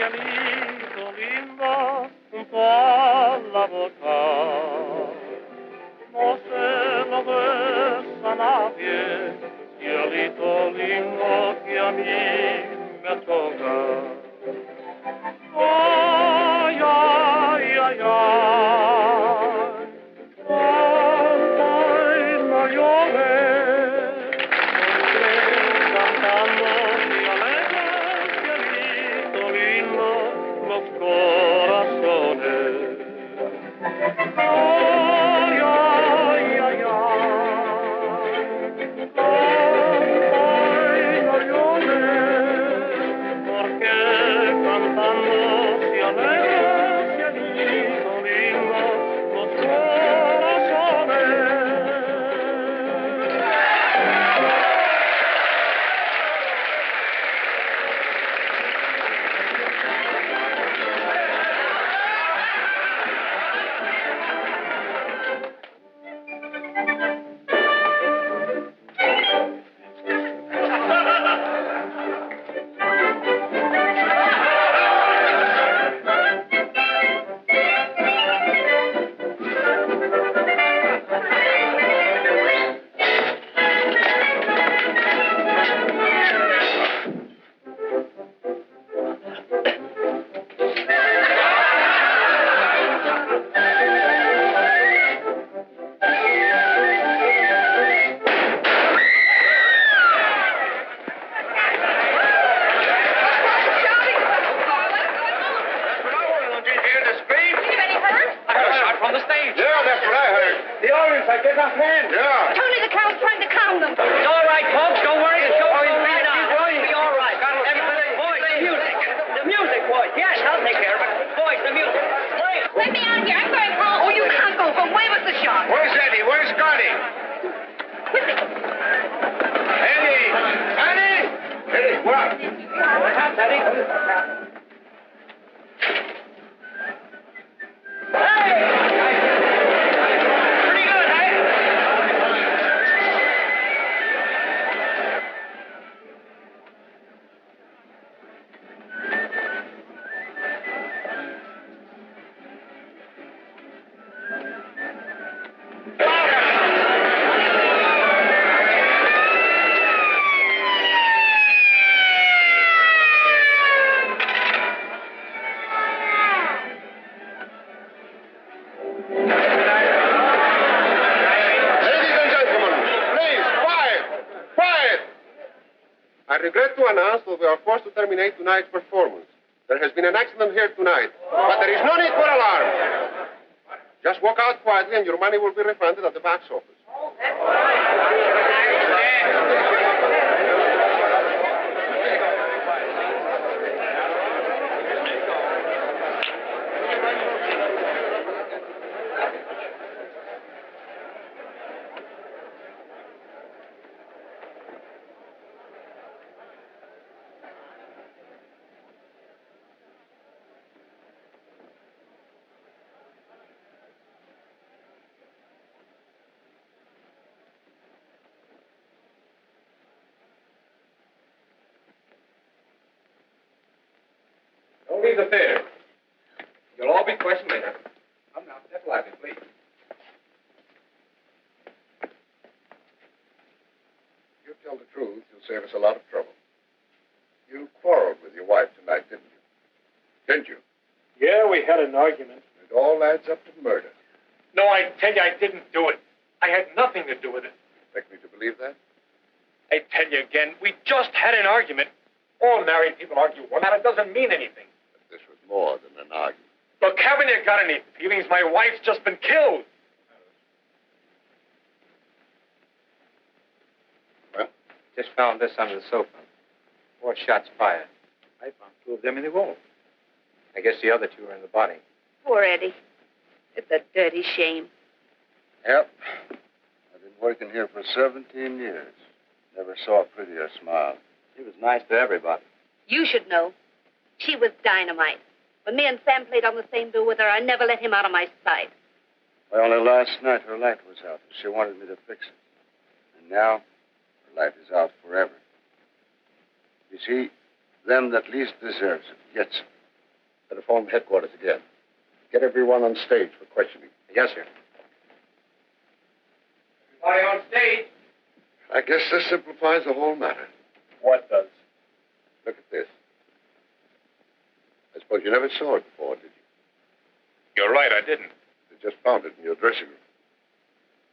cielito lindo junto a la boca. No se lo des a nadie, cielito lindo que a mí me toca. Ay, ay, ay, ay, ay, no llores, porque cantando y alegre, cielito lindo, los corazones. Ay, ay, ay, ay, no llores, porque cantando se alegra, cielito lindo, los corazones. Terminate tonight's performance. There has been an accident here tonight, but there is no need for alarm. Just walk out quietly and your money will be refunded at the box office. Don't leave the theater. You'll all be questioned later. Come now, step lively, please. If you tell the truth, you'll save us a lot of trouble. You quarreled with your wife tonight, didn't you? Didn't you? Yeah, we had an argument. It all adds up to murder. No, I tell you, I didn't do it. I had nothing to do with it. Expect me to believe that? I tell you again, we just had an argument. All married people argue one night. It doesn't mean anything. But this was more than an argument. Look, haven't you got any feelings? My wife's just been killed. Well? Just found this under the sofa. 4 shots fired. I found 2 of them in the wall. I guess the other 2 are in the body. Poor Eddie. It's a dirty shame. Yep. I've been working here for 17 years. Never saw a prettier smile. He was nice to everybody. You should know. She was dynamite. When me and Sam played on the same bill with her, I never let him out of my sight. Well, only last night her light was out. She wanted me to fix it. And now, her light is out forever. You see, them that least deserves it gets it. Better phone headquarters again. Get everyone on stage for questioning. Yes, sir. Everybody on stage. I guess this simplifies the whole matter. What does? Look at this. I suppose you never saw it before, did you? You're right, I didn't. You just found it in your dressing room.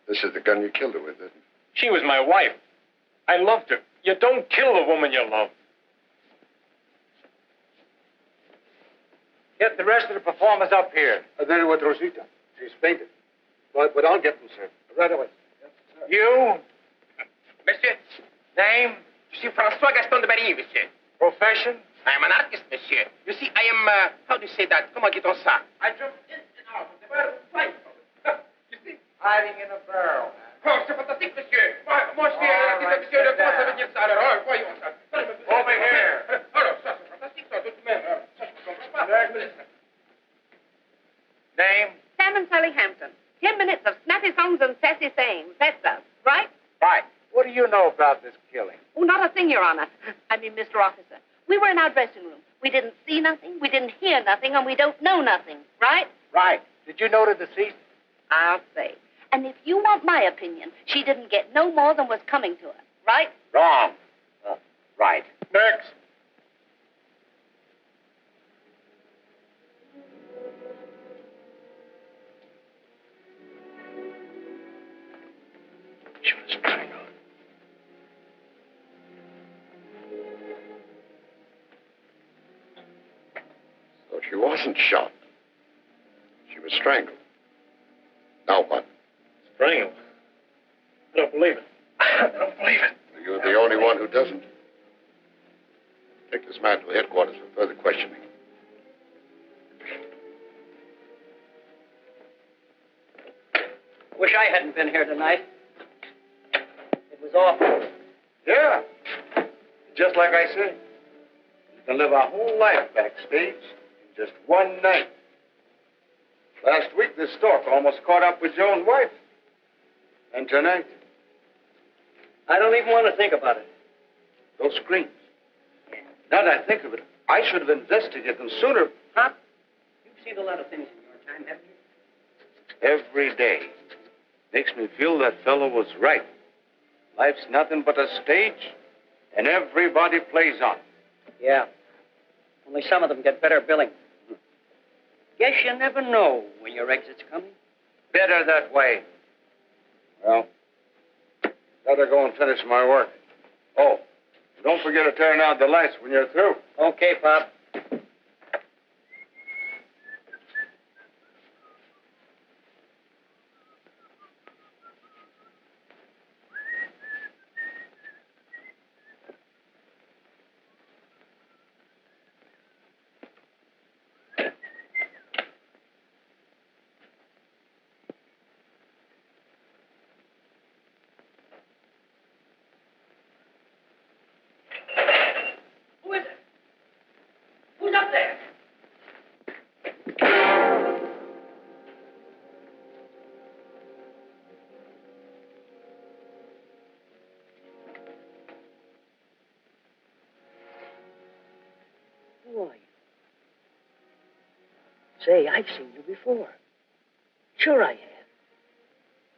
This is the gun you killed her with, isn't it? She was my wife. I loved her. You don't kill the woman you love. Get the rest of the performers up here. There with Rosita. She's fainted. But I'll get them, sir. Right away. Yes, sir. You? Monsieur, Name? je suis François Gaston de Barry, monsieur. Profession? I am an artist, monsieur. You see, I am, how do you say that? Comment dit-on ça? I jump in and out of the barrel twice. You see? Hiding in a barrel. Oh, c'est fantastique, monsieur. Moi, je suis artiste, monsieur. Comment ça veut dire ça, alors? Voyons ça. Over here. Alors, ça, c'est fantastique, ça, tout de même. Ça, je ne comprends pas. Name? Sam and Sally Hampton. 10 minutes of snappy songs and sassy sayings. That's us, right? Right. What do you know about this killing? Oh, not a thing, Your Honor. I mean, Mr. Officer. We were in our dressing room. We didn't see nothing, we didn't hear nothing, and we don't know nothing, right? Right. Did you know the deceased? I'll say. And if you want my opinion, she didn't get no more than was coming to her, right? Wrong. Right. Next. She was strangled. So she wasn't shot. She was strangled. Now what? Strangled. I don't believe it. I don't believe it. You're the only one who doesn't. Take this man to headquarters for further questioning. Wish I hadn't been here tonight. It was awful. Yeah. Just like I said. You can live a whole life backstage in just one night. Last week, this stork almost caught up with your own wife. And tonight, I don't even want to think about it. those screams. Now that I think of it, I should have investigated them sooner. Huh? You've seen a lot of things in your time, haven't you? Every day makes me feel that fellow was right. Life's nothing but a stage, and everybody plays on. Yeah. Only some of them get better billing. Guess you never know when your exit's coming. Better that way. Well, better go and finish my work. Oh, don't forget to turn out the lights when you're through. Okay, Pop. Who is it? Who's up there? Who are you? Say, I've seen you before. Sure I have.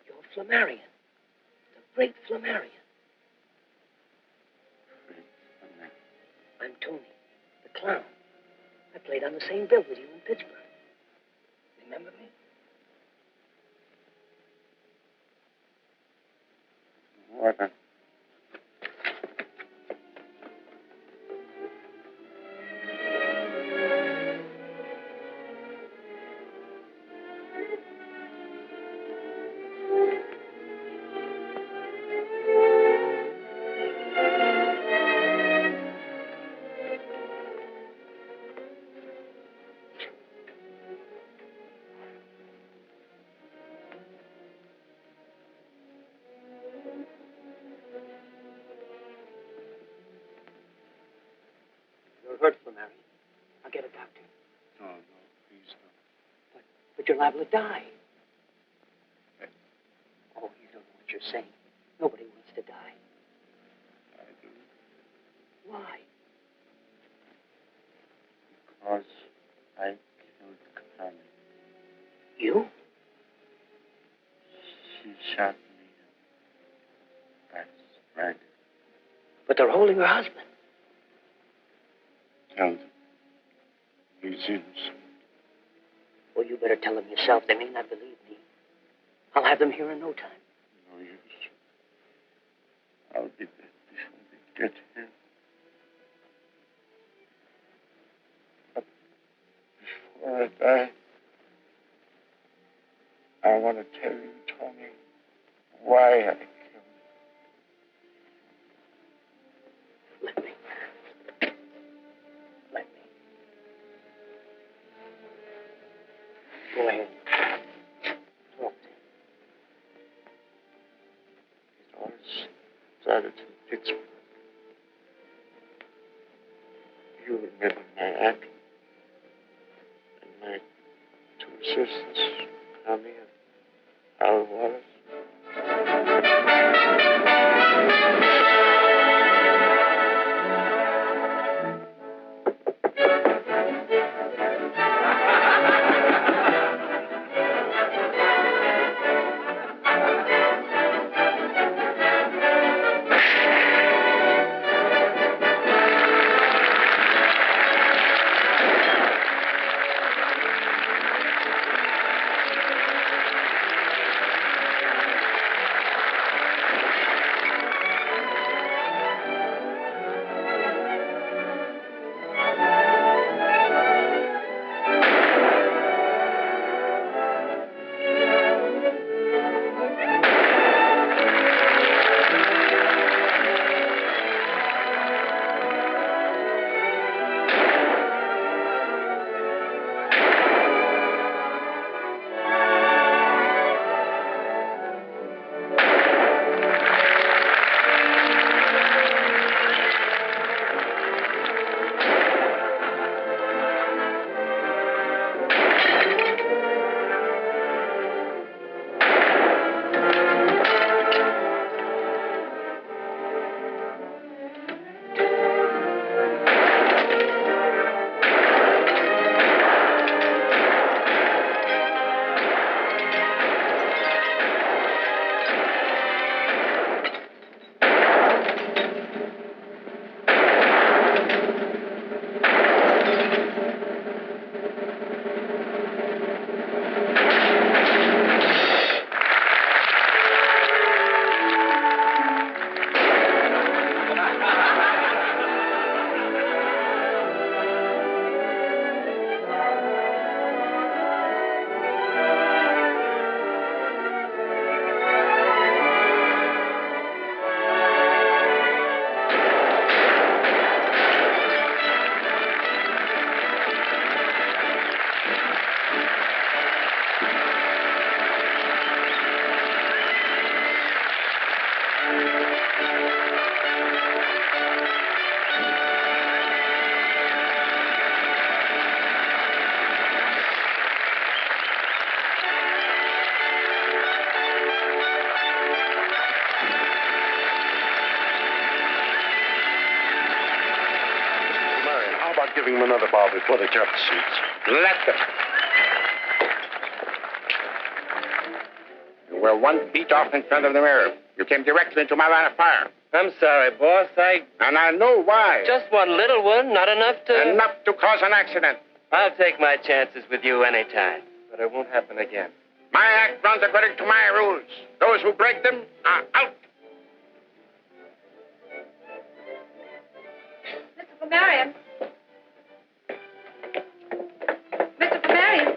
You're Flamarion. The Great Flamarion. I'm Tony, the clown. I played on the same bill with you in Pittsburgh. Remember me? What? You're hurt, Flamarion. I'll get a doctor. No, please But you're liable to die. Oh, you don't know what you're saying. Nobody wants to die. I do. Why? Because I holding her husband. Tell them. He's innocent. Well, you better tell them yourself. They may not believe me. I'll have them here in no time. No use. I'll be there before they get here. But before I die, I want to tell you, Tony, why I killed him. Let me. Go ahead. Talk to him. It all started in Pittsburgh. You remember my act and my two sisters, Connie and Al Wallace. Giving them another bow before they jump the seats. Let them. You were 1 feet off in front of the mirror. You came directly into my line of fire. I'm sorry, boss. And I know why. Just one little one, not enough to... Enough to cause an accident. I'll take my chances with you anytime, but it won't happen again. My act runs according to my rules. Those who break them are out. Mr. Flamarion. Mr. Flamarion.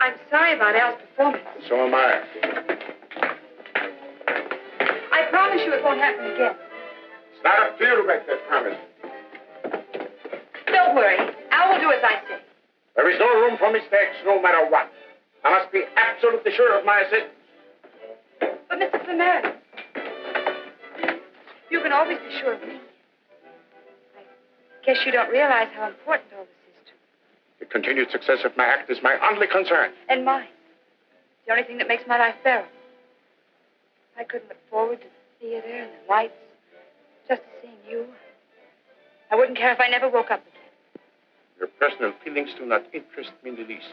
I'm sorry about Al's performance. So am I. I promise you it won't happen again. It's not up to you to make that promise. Don't worry. Al will do as I say. There is no room for mistakes, no matter what. I must be absolutely sure of my assistance. But, Mr. Flamarion, you can always be sure of me. I guess you don't realize how important all this is to me. The continued success of my act is my only concern. And mine. The only thing that makes my life bearable. I couldn't look forward to the theater and the lights, just to seeing you. I wouldn't care if I never woke up again. Your personal feelings do not interest me in the least.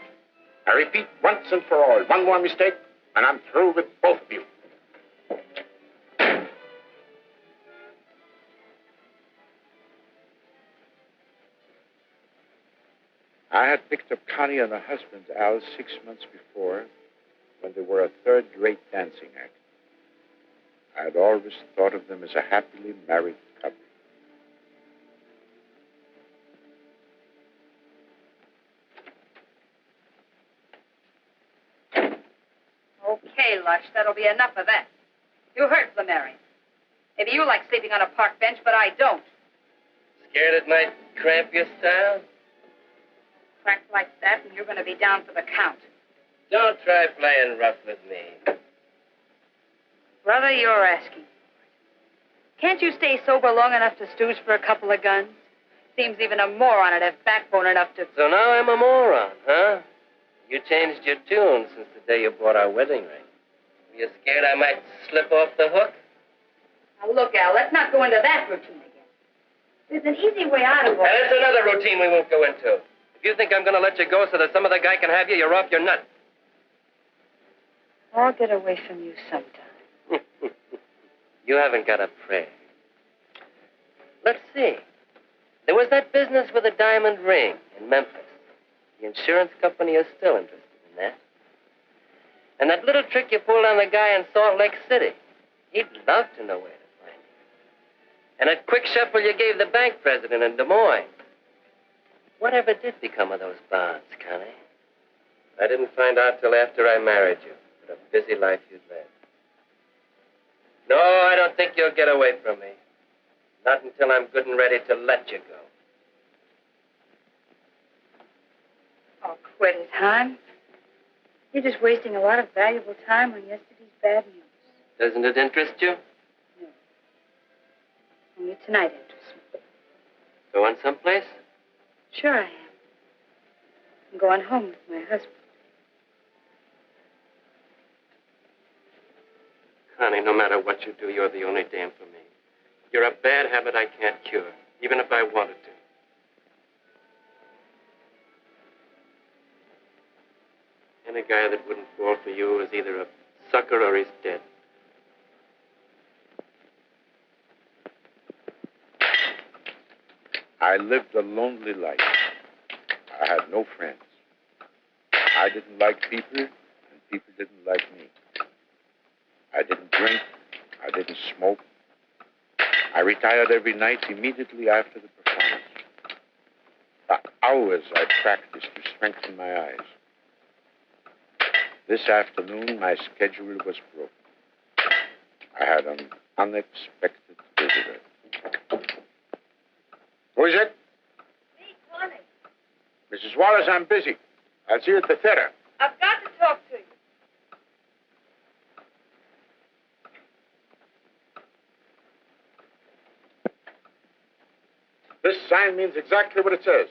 I repeat once and for all, one more mistake, and I'm through with both of you. I had picked up Connie and her husband, Al, 6 months before, when they were a third-rate dancing act. I had always thought of them as a happily married couple. Okay, Lush, that'll be enough of that. You heard Flamarion. Maybe you like sleeping on a park bench, but I don't. Scared it might cramp your style? Crack like that, and you're going to be down for the count. Don't try playing rough with me. Brother, you're asking. Can't you stay sober long enough to stooge for a couple of guns? Seems even a moron would have backbone enough to... So now I'm a moron, huh? You changed your tune since the day you bought our wedding ring. Were you scared I might slip off the hook? Now, look, Al, let's not go into that routine again. There's an easy way out of all And it's another routine we won't go into. If you think I'm going to let you go so that some other guy can have you, you're off your nut. I'll get away from you sometime. You haven't got a prayer. Let's see. There was that business with a diamond ring in Memphis. The insurance company is still interested in that. And that little trick you pulled on the guy in Salt Lake City. He'd love to know where to find you. And that quick shuffle you gave the bank president in Des Moines. Whatever did become of those bonds, Connie? I didn't find out till after I married you. What a busy life you'd led. No, I don't think you'll get away from me. Not until I'm good and ready to let you go. Oh, quit it, hon. You're just wasting a lot of valuable time on yesterday's bad news. Doesn't it interest you? No. Only tonight interests me. Going someplace? Sure I am. I'm going home with my husband. Connie, no matter what you do, you're the only dame for me. You're a bad habit I can't cure, even if I wanted to. Any guy that wouldn't fall for you is either a sucker or he's dead. I lived a lonely life. I had no friends. I didn't like people, and people didn't like me. I didn't drink. I didn't smoke. I retired every night immediately after the performance. For hours I practiced to strengthen my eyes. This afternoon, my schedule was broken. I had an unexpected visitor. Who is it? Me, Connie. Mrs. Wallace, I'm busy. I'll see you at the theater. I've got to talk to you. This sign means exactly what it says.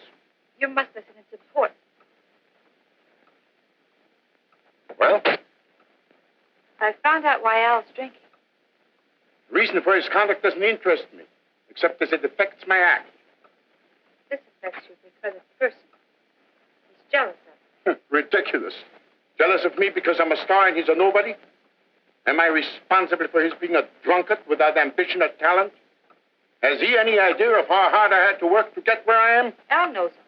You must listen. It's important. Well? I found out why Al's drinking. The reason for his conduct doesn't interest me, except as it affects my act. This affects you because it's personal. He's jealous of you. Ridiculous. Jealous of me because I'm a star and he's a nobody? Am I responsible for his being a drunkard without ambition or talent? Has he any idea of how hard I had to work to get where I am? Al knows all that.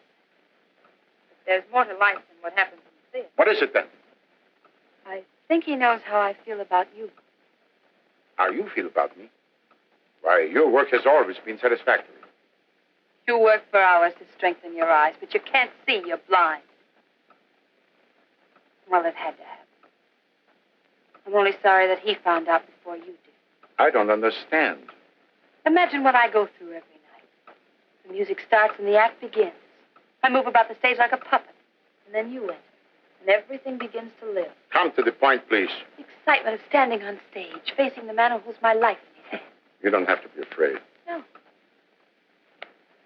But there's more to life than what happens in the theater. What is it, then? I think he knows how I feel about you. How you feel about me? Why, your work has always been satisfactory. You work for hours to strengthen your eyes, but you can't see. You're blind. Well, it had to happen. I'm only sorry that he found out before you did. I don't understand. Imagine what I go through every night. The music starts and the act begins. I move about the stage like a puppet. And then you enter. And everything begins to live. Come to the point, please. The excitement of standing on stage, facing the man who holds my life in his hands. You don't have to be afraid. No.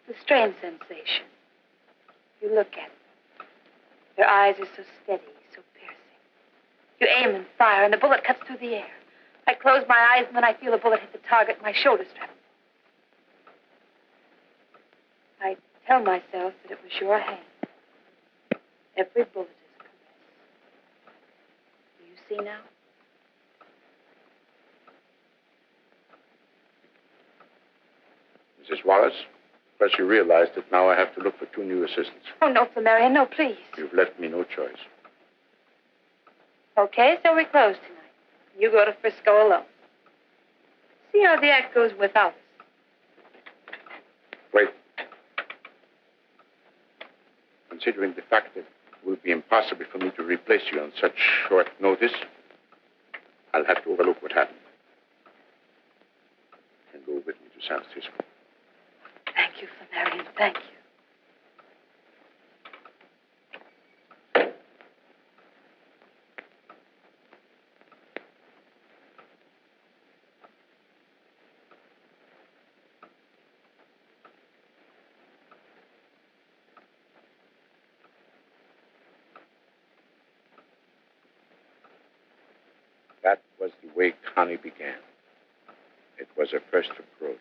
It's a strange sensation. You look at them. Their eyes are so steady, so piercing. You aim and fire, and the bullet cuts through the air. I close my eyes, and then I feel the bullet hit the target, and my shoulders tremble. I tell myself that it was your hand. Every bullet is a caress. Do you see now? Mrs. Wallace, Plus, you realize that now I have to look for 2 new assistants. Oh, no, Flamarion, no, please. You've left me no choice. Okay, so we close tonight. You go to Frisco alone. See how the act goes without us. Wait. Considering the fact that it will be impossible for me to replace you on such short notice, I'll have to overlook what happened and go with me to San Francisco. Thank you, Flamarion, thank you. That was the way Connie began. It was a first approach.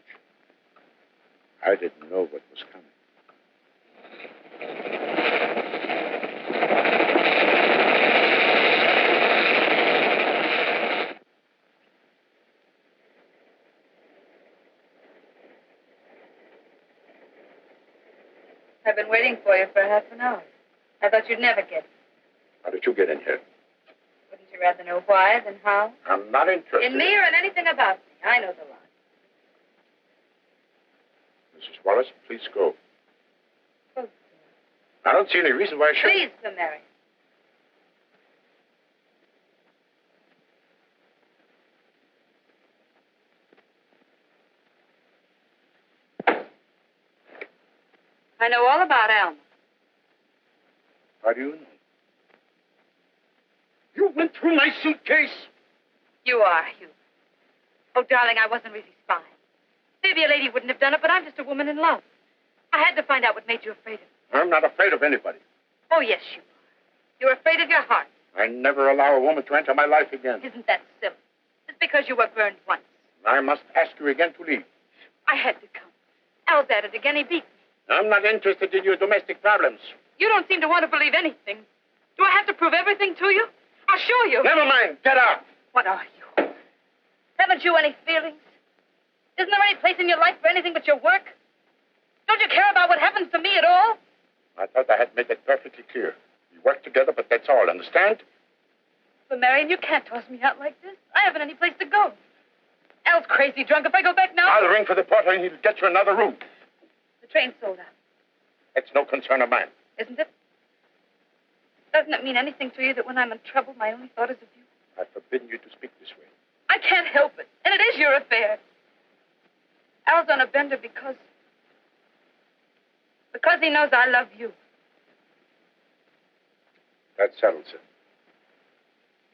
I didn't know what was coming. I've been waiting for you for half an hour. I thought you'd never get it. How did you get in here? Wouldn't you rather know why than how? I'm not interested. In me or in anything about me. I know the line. Mrs. Wallace, please go. Oh, I don't see any reason why I should. please, Flamarion. I know all about Alma. How do you know? You went through my suitcase. You are, Hughes. Oh, darling, I wasn't really spying. Maybe a lady wouldn't have done it, but I'm just a woman in love. I had to find out what made you afraid of me. I'm not afraid of anybody. Oh, yes, you are. You're afraid of your heart. I never allow a woman to enter my life again. Isn't that silly? Just because you were burned once. I must ask you again to leave. I had to come. Al's at it again. He beat me. I'm not interested in your domestic problems. You don't seem to want to believe anything. Do I have to prove everything to you? I'll show you. Never mind. Get out. What are you? Haven't you any feelings? Isn't there any place in your life for anything but your work? Don't you care about what happens to me at all? I thought I had made that perfectly clear. We work together, but that's all. Understand? Flamarion, you can't toss me out like this. I haven't any place to go. Al's crazy drunk. If I go back now... I'll ring for the porter and he'll get you another room. The train's sold out. It's no concern of mine. Isn't it? Doesn't it mean anything to you that when I'm in trouble, my only thought is of you? I've forbidden you to speak this way. I can't help it. And it is your affair. Al's on a bender because he knows I love you. That settles it.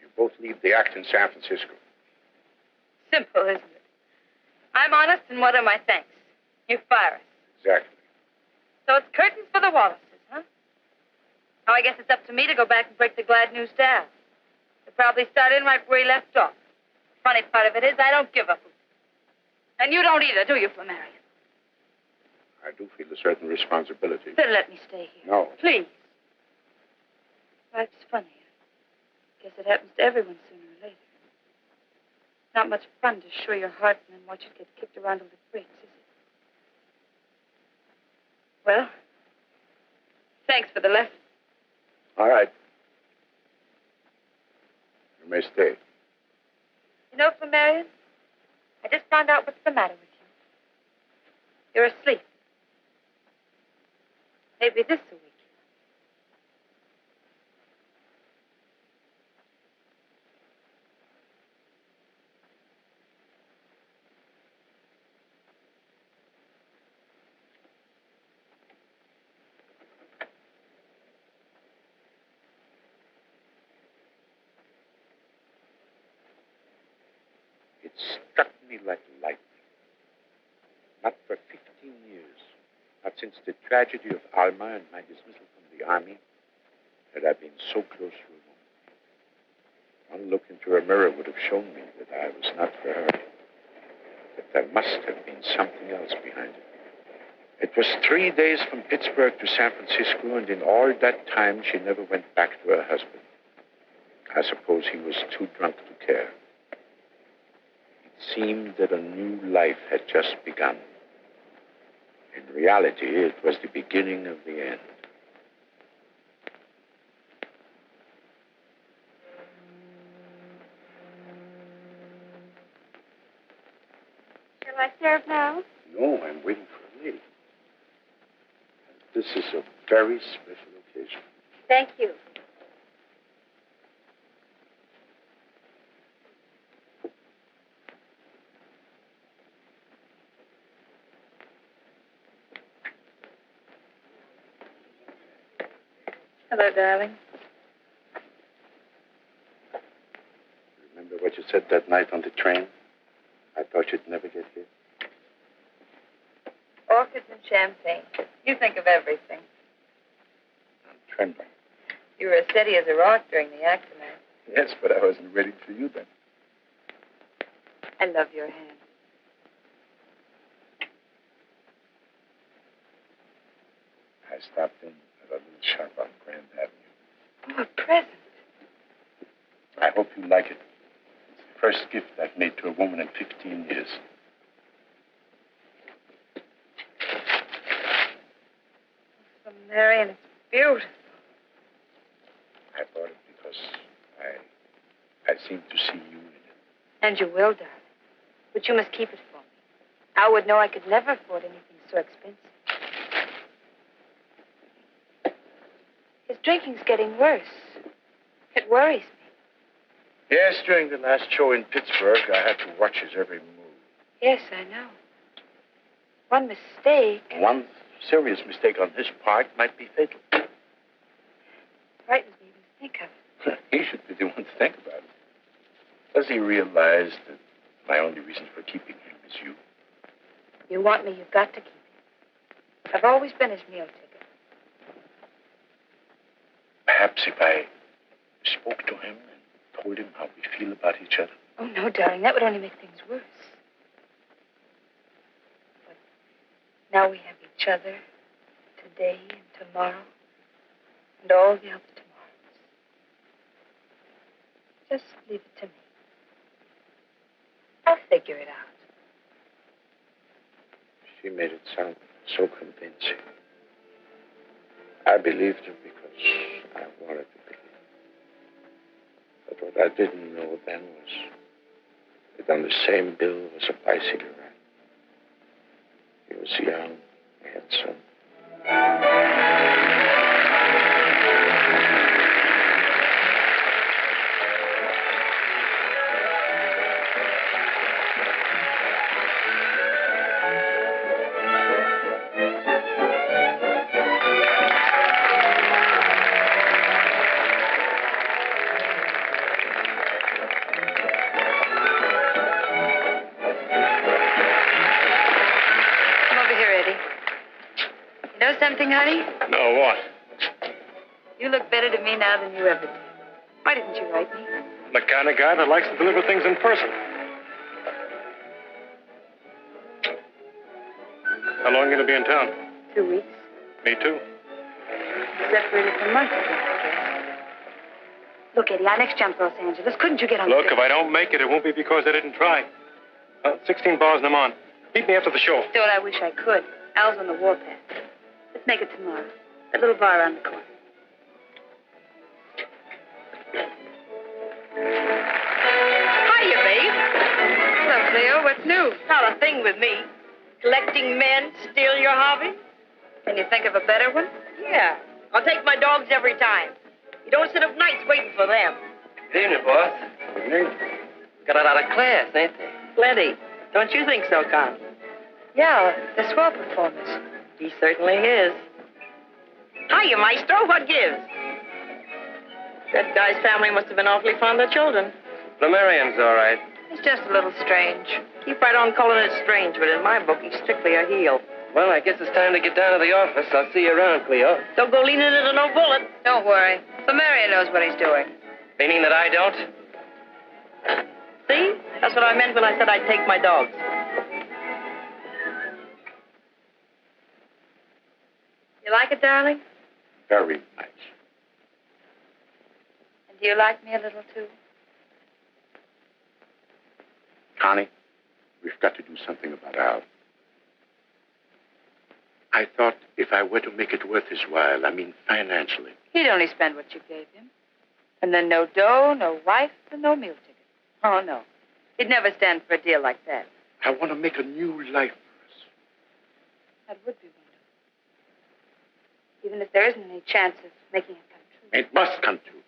You both leave the act in San Francisco. Simple, isn't it? I'm honest, and what are my thanks? You fire us. Exactly. So it's curtains for the Wallaces, huh? Now, I guess it's up to me to go back and break the glad news to Al. He'll probably start in right where he left off. The funny part of it is I don't give a hoot. And you don't either, do you, Flamarion? I do feel a certain responsibility. Then let me stay here. No. Please. Life's funny. I guess it happens to everyone sooner or later. Not much fun to show your heart and then watch it get kicked around till it breaks, is it? Well, thanks for the lesson. All right. You may stay. You know, Flamarion, I just found out what's the matter with you. You're asleep. Maybe this will wake you. It struck me like lightning. Not for 15 years, not since the tragedy of Alma and my dismissal from the army, had I been so close to a woman. One look into her mirror would have shown me that I was not for her, that there must have been something else behind it. It was 3 days from Pittsburgh to San Francisco, and in all that time, she never went back to her husband. I suppose he was too drunk to care. It seemed that a new life had just begun. In reality, it was the beginning of the end. Shall I serve now? No, I'm waiting for a lady. This is a very special occasion. Thank you. Hello, darling. Remember what you said that night on the train? I thought you'd never get here. Orchids and champagne. You think of everything. I'm trembling. You were as steady as a rock during the accident. Yes, but I wasn't ready for you then. I love your hand. I stopped in at a little shop on Grand Avenue. Oh, a present. I hope you like it. It's the first gift I've made to a woman in 15 years. Flamarion, it's beautiful. I bought it because I seem to see you in it. And you will, darling. But you must keep it for me. Al would know I could never afford anything so expensive. His drinking's getting worse. It worries me. Yes, during the last show in Pittsburgh, I had to watch his every move. Yes, I know. One mistake. One serious mistake on his part might be fatal. Frightens me to think of it. He should be the one to think about it. Does he realize that my only reason for keeping him is you? You want me, you've got to keep him. I've always been his meal ticket. Perhaps if I spoke to him and told him how we feel about each other. Oh, no, darling, that would only make things worse. But now we have each other today and tomorrow and all the other tomorrows. Just leave it to me. I'll figure it out. She made it sound so convincing. I believed her because I wanted to believe. But what I didn't know then was that on the same bill was a bicycle ride. He was young, handsome. Something, honey? No, what? You look better to me now than you ever did. Why didn't you write me? I'm the kind of guy that likes to deliver things in person. How long are you going to be in town? 2 weeks. Me too. Separated for months ago, I guess. Look, Eddie, our next jump's Los Angeles. Couldn't you get on Look, if I don't make it, it won't be because I didn't try. 16 bars and I'm on. Meet me after the show. Don't I wish I could. Al's on the warpath. Let's make it tomorrow. That little bar around the corner. Hiya, babe. Hello, Cleo. What's new? Not a thing with me. Collecting men still your hobby? Can you think of a better one? Yeah. I'll take my dogs every time. You don't sit up nights waiting for them. Good evening, boss. Got a lot of class, ain't they? Plenty. Don't you think so, Con? Yeah, they're swell performers. He certainly is. Hiya, Maestro. What gives? That guy's family must have been awfully fond of children. Flamarion's all right. He's just a little strange. Keep right on calling it strange, but in my book, he's strictly a heel. Well, I guess it's time to get down to the office. I'll see you around, Cleo. Don't go leaning into no bullet. Don't worry. Flamarion knows what he's doing. Meaning that I don't? See? That's what I meant when I said I'd take my dogs. You like it, darling? Very nice. And do you like me a little, too? Connie, we've got to do something about Al. I thought if I were to make it worth his while, I mean financially. He'd only spend what you gave him. And then no dough, no wife, and no meal ticket. Oh, no. He'd never stand for a deal like that. I want to make a new life for us. That would be wonderful. Even if there isn't any chance of making it come true. It must come true.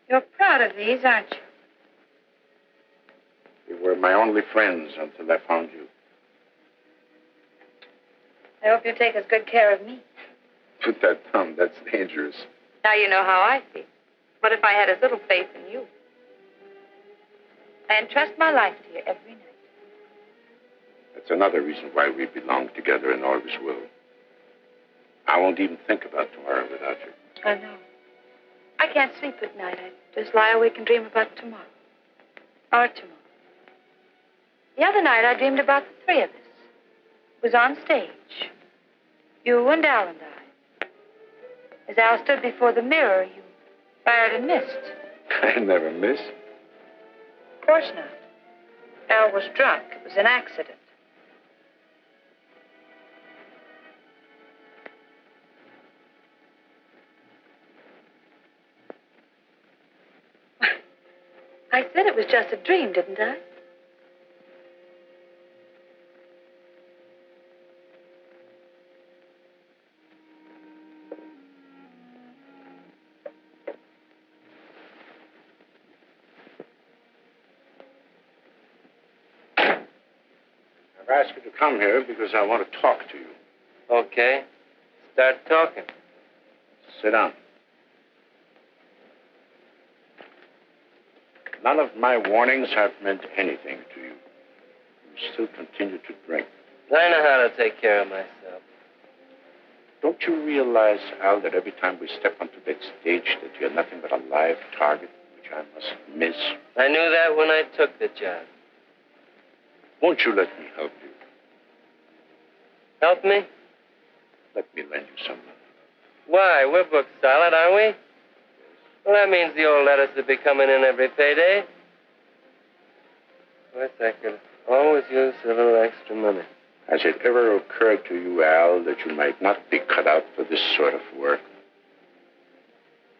You're proud of these, aren't you? You were my only friends until I found you. I hope you take as good care of me. Put that thumb. That's dangerous. Now you know how I feel. What if I had as little faith in you? I entrust my life to you every night. That's another reason why we belong together and always will. I won't even think about tomorrow without you. I know. I can't sleep at night. I just lie awake and dream about tomorrow. Or tomorrow. The other night, I dreamed about the three of us. It was on stage. You and Al and I. As Al stood before the mirror, you fired and missed. I never miss. Of course not. Al was drunk. It was an accident. I said it was just a dream, didn't I? I've asked you to come here because I want to talk to you. Okay. Start talking. Sit down. None of my warnings have meant anything to you. You still continue to drink. I know how to take care of myself. Don't you realize, Al, that every time we step onto that stage that you're nothing but a live target, which I must miss? I knew that when I took the job. Won't you let me help you? Help me? Let me lend you some money. Why? We're booked solid, aren't we? Well, that means the old letters will be coming in every payday. Of course, I could always use a little extra money. Has it ever occurred to you, Al, that you might not be cut out for this sort of work?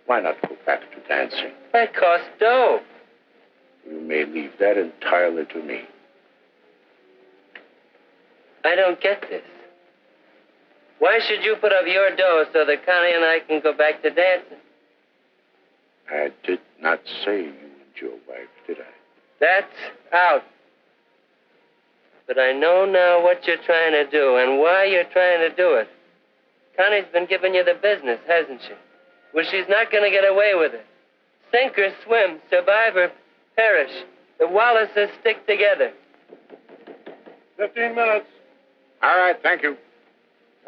Why not go back to dancing? That costs dough. You may leave that entirely to me. I don't get this. Why should you put up your dough so that Connie and I can go back to dancing? I did not say you and your wife, did I? That's out. But I know now what you're trying to do and why you're trying to do it. Connie's been giving you the business, hasn't she? Well, she's not going to get away with it. Sink or swim, survive or perish. The Wallaces stick together. 15 minutes. All right, thank you.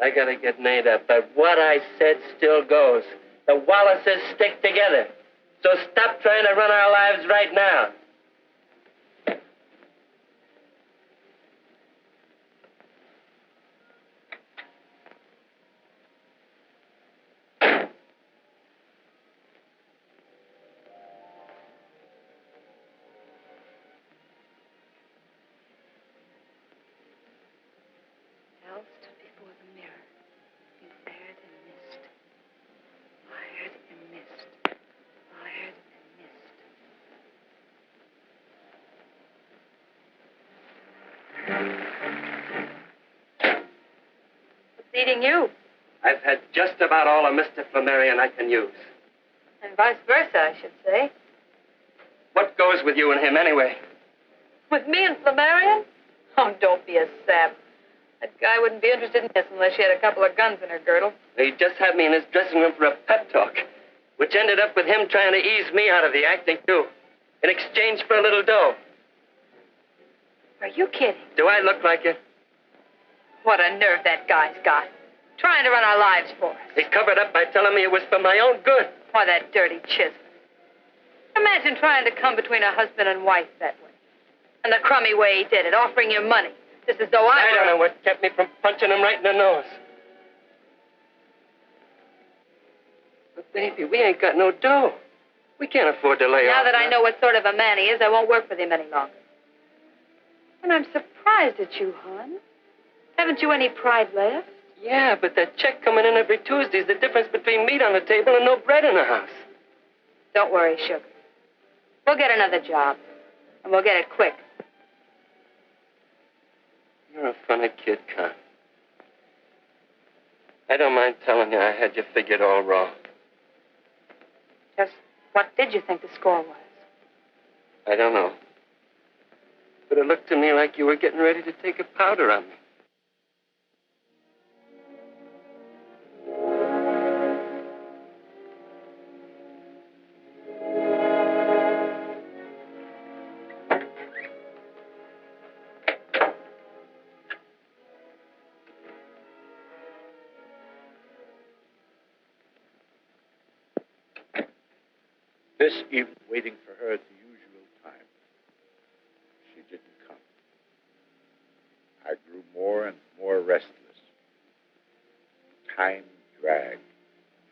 I got to get made up, but what I said still goes. The Wallaces stick together. So stop trying to run our lives right now. Al stood before the mirror. He fired and missed. Fired and missed. Fired and missed. What's eating you? I've had just about all of Mr. Flamarion I can use. And vice versa, I should say. What goes with you and him anyway? With me and Flamarion? Oh, don't be a sap. That guy wouldn't be interested in this unless she had a couple of guns in her girdle. He just had me in his dressing room for a pep talk, which ended up with him trying to ease me out of the acting, too, in exchange for a little dough. Are you kidding? Do I look like it? What a nerve that guy's got. Trying to run our lives for us. He covered up by telling me it was for my own good. Why, that dirty chisel. Imagine trying to come between a husband and wife that way. And the crummy way he did it, offering you money. Just as though I don't know what kept me from punching him right in the nose. But, baby, we ain't got no dough. We can't afford to lay Now off. that I know what sort of a man he is, I won't work with him any longer. And I'm surprised at you, hon. Haven't you any pride left? Yeah, but that check coming in every Tuesday is the difference between meat on the table and no bread in the house. Don't worry, sugar. We'll get another job. And we'll get it quick. You're a funny kid, Con. I don't mind telling you I had you figured all wrong. Just what did you think the score was? I don't know. But it looked to me like you were getting ready to take a powder on me. This evening, waiting for her at the usual time. She didn't come. I grew more and more restless. Time dragged,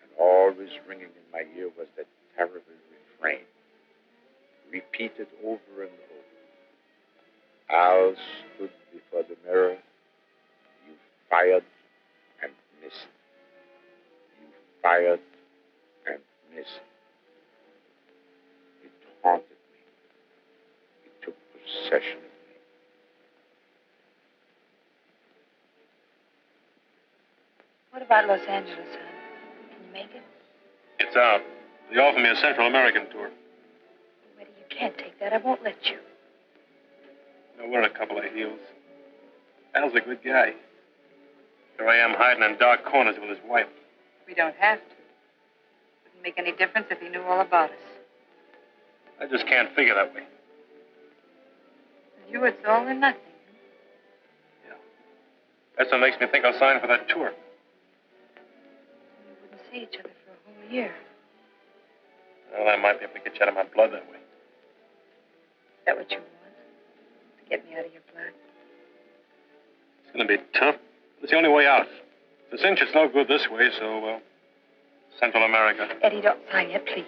and always ringing in my ear was that terrible refrain, repeated over and over. Al stood before the mirror. You fired and missed. You fired and missed. Haunted me. It took possession of me. What about Los Angeles, hon? Can you make it? It's out. They offered me a Central American tour. Wait, you can't take that. I won't let you. No, we're a couple of heels. Al's a good guy. Here I am hiding in dark corners with his wife. We don't have to. Wouldn't make any difference if he knew all about us. I just can't figure that way. With you, it's all or nothing. Yeah. That's what makes me think I'll sign for that tour. We wouldn't see each other for a whole year. Well, I might be able to get you out of my blood that way. Is that what you want? To get me out of your blood? It's going to be tough. It's the only way out. The cinch is no good this way, so, Central America. Eddie, don't sign yet, please.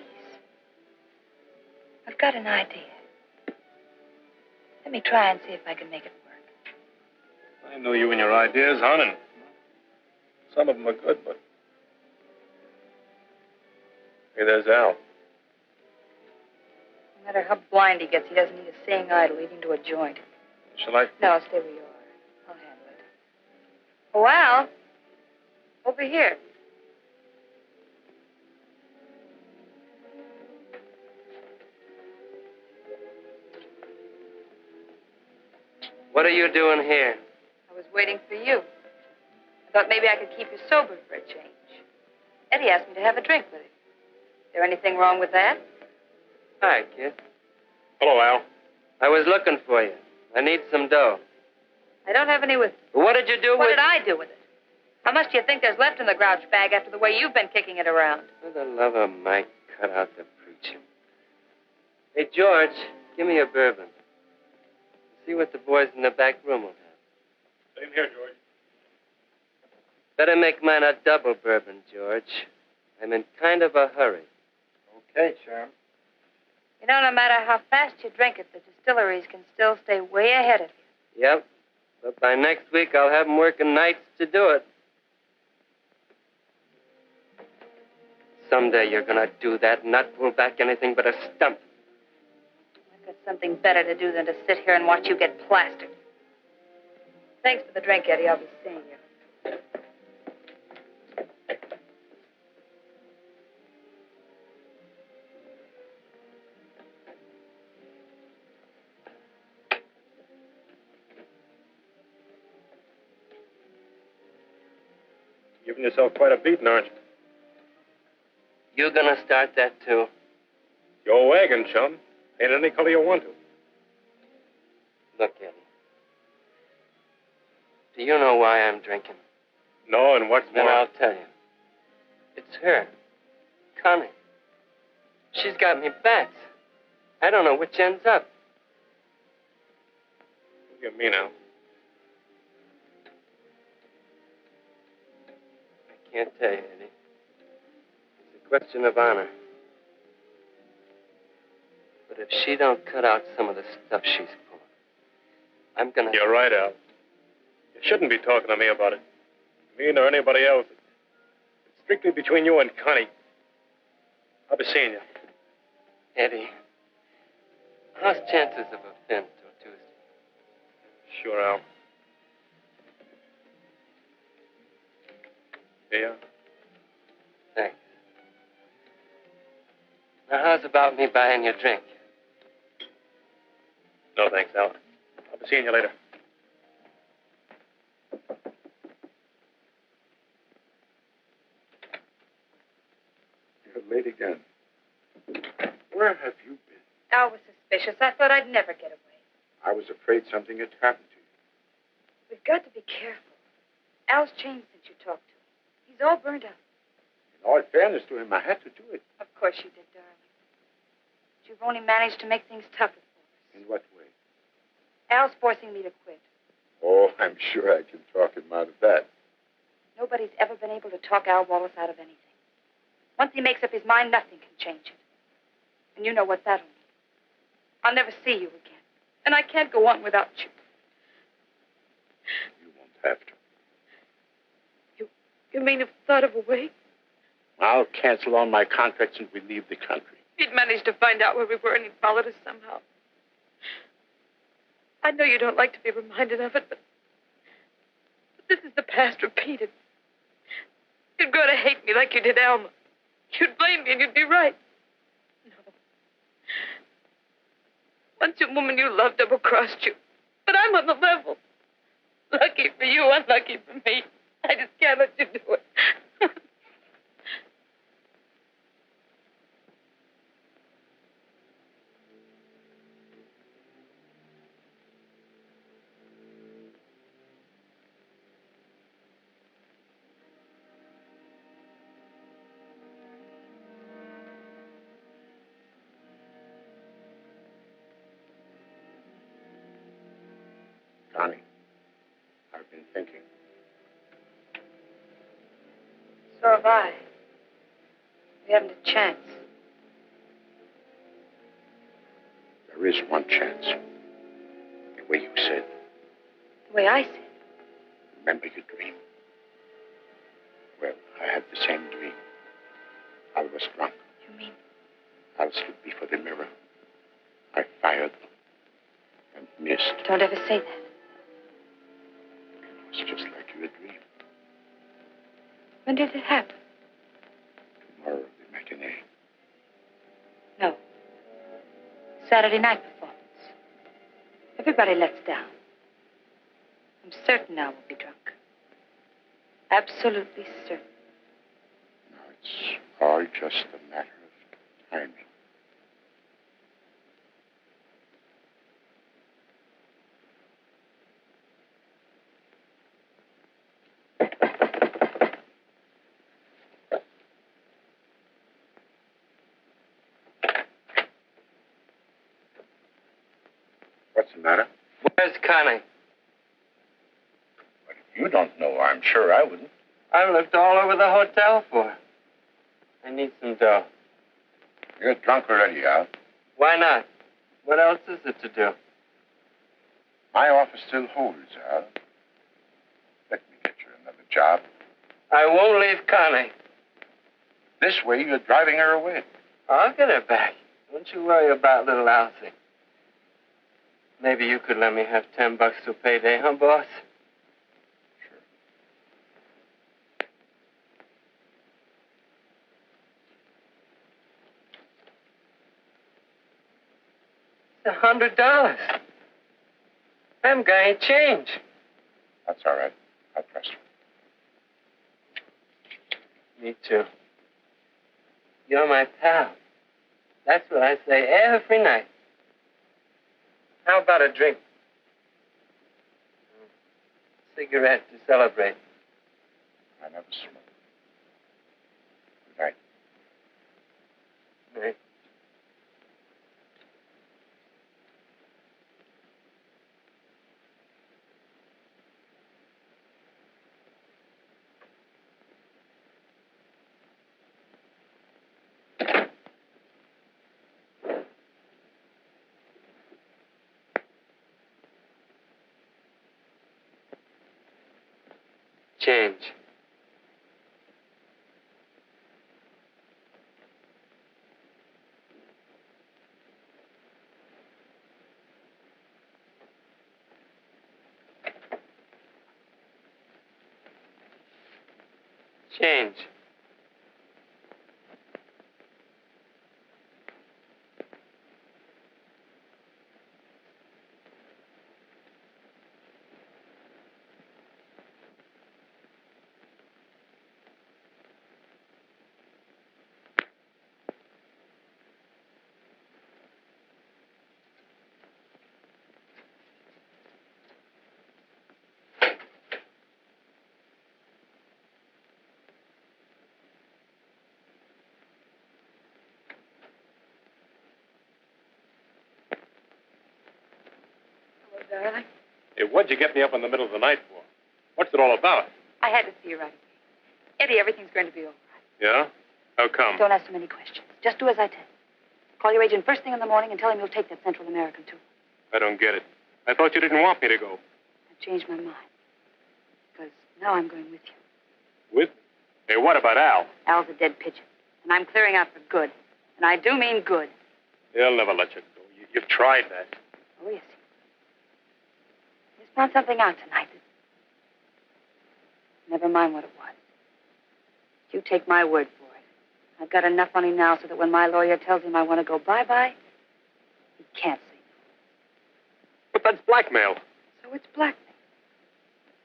I've got an idea. Let me try and see if I can make it work. I know you and your ideas, hon, and some of them are good, but... Hey, there's Al. No matter how blind he gets, he doesn't need a seeing eye to lead him to a joint. Shall I? No, stay where you are. I'll handle it. Oh, Al. Over here. What are you doing here? I was waiting for you. I thought maybe I could keep you sober for a change. Eddie asked me to have a drink with him. Is there anything wrong with that? Hi, kid. Hello, Al. I was looking for you. I need some dough. I don't have any with me. What did you do What with... did I do with it? How much do you think there's left in the grouch bag after the way you've been kicking it around? For the love of Mike, cut out the preaching. Hey, George, give me a bourbon. See what the boys in the back room will have. Same here, George. Better make mine a double bourbon, George. I'm in kind of a hurry. Okay, Sharon. You know, no matter how fast you drink it, the distilleries can still stay way ahead of you. Yep. But by next week, I'll have them working nights to do it. Someday you're going to do that and not pull back anything but a stump. I've got something better to do than to sit here and watch you get plastered. Thanks for the drink, Eddie. I'll be seeing you. Giving yourself quite a beating, aren't you? You gonna start that, too? Your wagon, chum. Ain't any color you want to. Look, Eddie. Do you know why I'm drinking? No, and what's Then more... I'll tell you. It's her. Connie. She's got me bats. I don't know which ends up. What do you mean, Al? I can't tell you, Eddie. It's a question of honor. But if she don't cut out some of the stuff she's pulling, I'm gonna... You're right, Al. You shouldn't be talking to me about it. Me nor anybody else. It's strictly between you and Connie. I'll be seeing you. Eddie, how's chances of a fin till Tuesday? Sure, Al. Here you are. Thanks. Now, how's about me buying you a drink? No, thanks, Al. I'll be seeing you later. You're late again. Where have you been? Al was suspicious. I thought I'd never get away. I was afraid something had happened to you. We've got to be careful. Al's changed since you talked to him. He's all burned up. In all fairness to him, I had to do it. Of course you did, darling. But you've only managed to make things tougher for us. In what way? Al's forcing me to quit. Oh, I'm sure I can talk him out of that. Nobody's ever been able to talk Al Wallace out of anything. Once he makes up his mind, nothing can change it. And you know what that'll mean. I'll never see you again. And I can't go on without you. You won't have to. You mean you've thought of a way? I'll cancel all my contracts and we leave the country. He'd managed to find out where we were and he'd followed us somehow. I know you don't like to be reminded of it, but this is the past repeated. You'd go to hate me like you did Alma. You'd blame me and you'd be right. No. Once a woman you love double-crossed you. But I'm on the level. Lucky for you, unlucky for me. I just can't let you do it. Connie, I've been thinking. So have I. We haven't a chance. There is one chance. The way you said. The way I said. Remember your dream? Well, I had the same dream. I was drunk. You mean? I stood before the mirror. I fired and missed. Don't ever say that. It was just like your dream. When did it happen? Tomorrow, the matinee. No. Saturday night performance. Everybody lets down. I'm certain I will be drunk. Absolutely certain. No, it's all just a matter of timing. What's the matter? Where's Connie? Well, you don't know. I'm sure I wouldn't. I looked all over the hotel for her. I need some dough. You're drunk already, Al. Why not? What else is it to do? My office still holds, Al. Let me get you another job. I won't leave Connie. This way, you're driving her away. I'll get her back. Don't you worry about little Alfie. Maybe you could let me have $10 to payday, huh, boss? It's $100. Them guy ain't change. That's all right. I'll trust you. Me too. You're my pal. That's what I say every night. How about a drink? Cigarette to celebrate. I never smoke. Good night. Night. Change. Change. Darling, Hey, what'd you get me up in the middle of the night for? What's it all about? I had to see you right away. Eddie, everything's going to be all right. Yeah? How come? Don't ask so many questions. Just do as I tell you. Call your agent first thing in the morning and tell him you'll take that Central American tour. I don't get it. I thought you didn't want me to go. I've changed my mind. Because now I'm going with you. With? Hey, what about Al? Al's a dead pigeon. And I'm clearing out for good. And I do mean good. They'll never let you go. You've tried that. Oh, yes. I just found something out tonight. Never mind what it was. You take my word for it. I've got enough on him now so that when my lawyer tells him I want to go bye-bye, he can't say no. But that's blackmail. So it's blackmail.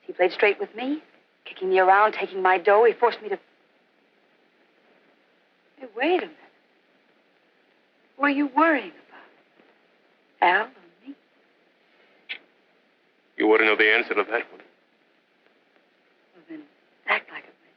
He played straight with me, kicking me around, taking my dough. He forced me to... Hey, wait a minute. What are you worrying about? Al or me? You wouldn't know the answer to that one. Well, then, act like it, will you?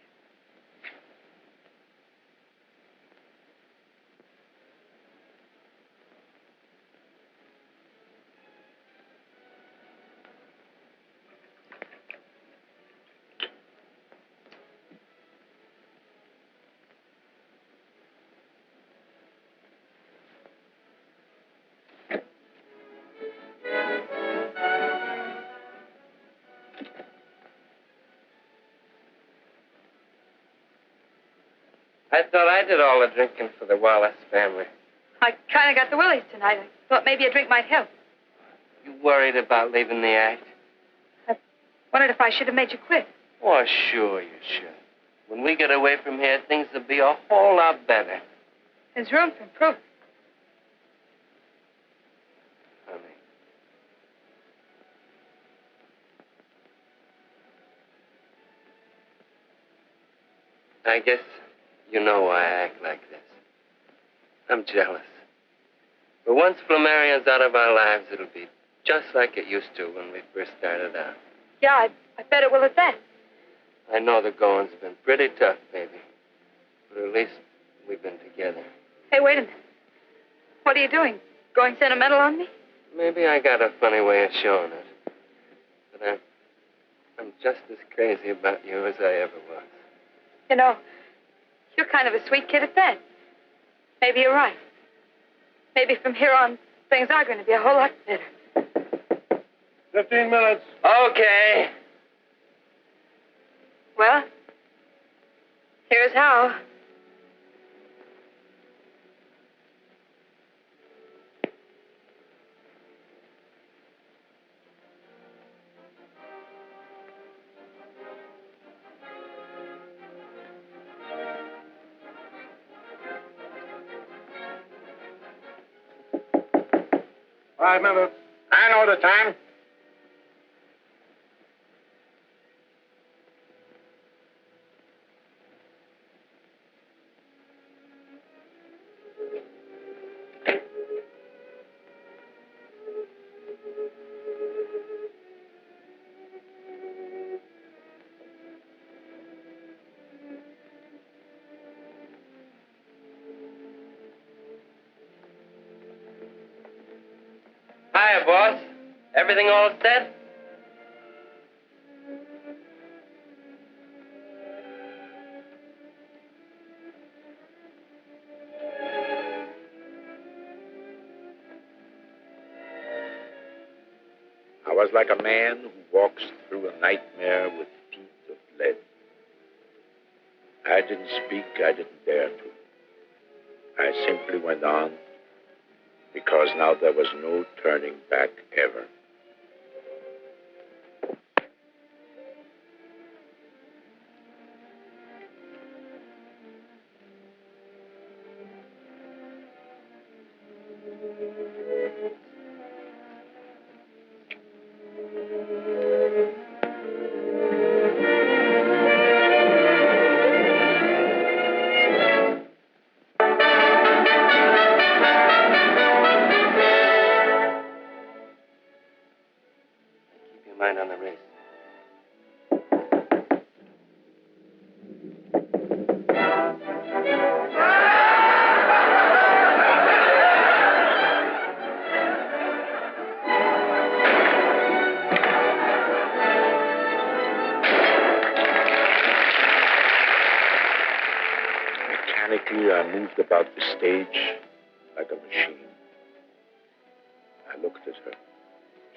I thought I did all the drinking for the Wallace family. I kind of got the willies tonight. I thought maybe a drink might help. You worried about leaving the act? I wondered if I should have made you quit. Oh, sure you should. When we get away from here, things will be a whole lot better. There's room for improvement. Honey. I guess you know why I act like this. I'm jealous. But once Flamarion's out of our lives, it'll be just like it used to when we first started out. Yeah, I bet it will at that. I know the going's been pretty tough, baby. But at least we've been together. Hey, wait a minute. What are you doing? Going sentimental on me? Maybe I got a funny way of showing it. But I'm just as crazy about you as I ever was. You know, you're kind of a sweet kid at that. Maybe you're right. Maybe from here on, things are going to be a whole lot better. 15 minutes. Okay. Well, here's how. Five minutes. I know the time. Hiya, boss. Everything all set? I was like a man who walks through a nightmare with feet of lead. I didn't speak. I didn't dare to. I simply went on because now there was no turning back ever. Mind on the race. Mechanically, I moved about the stage like a machine. I looked at her.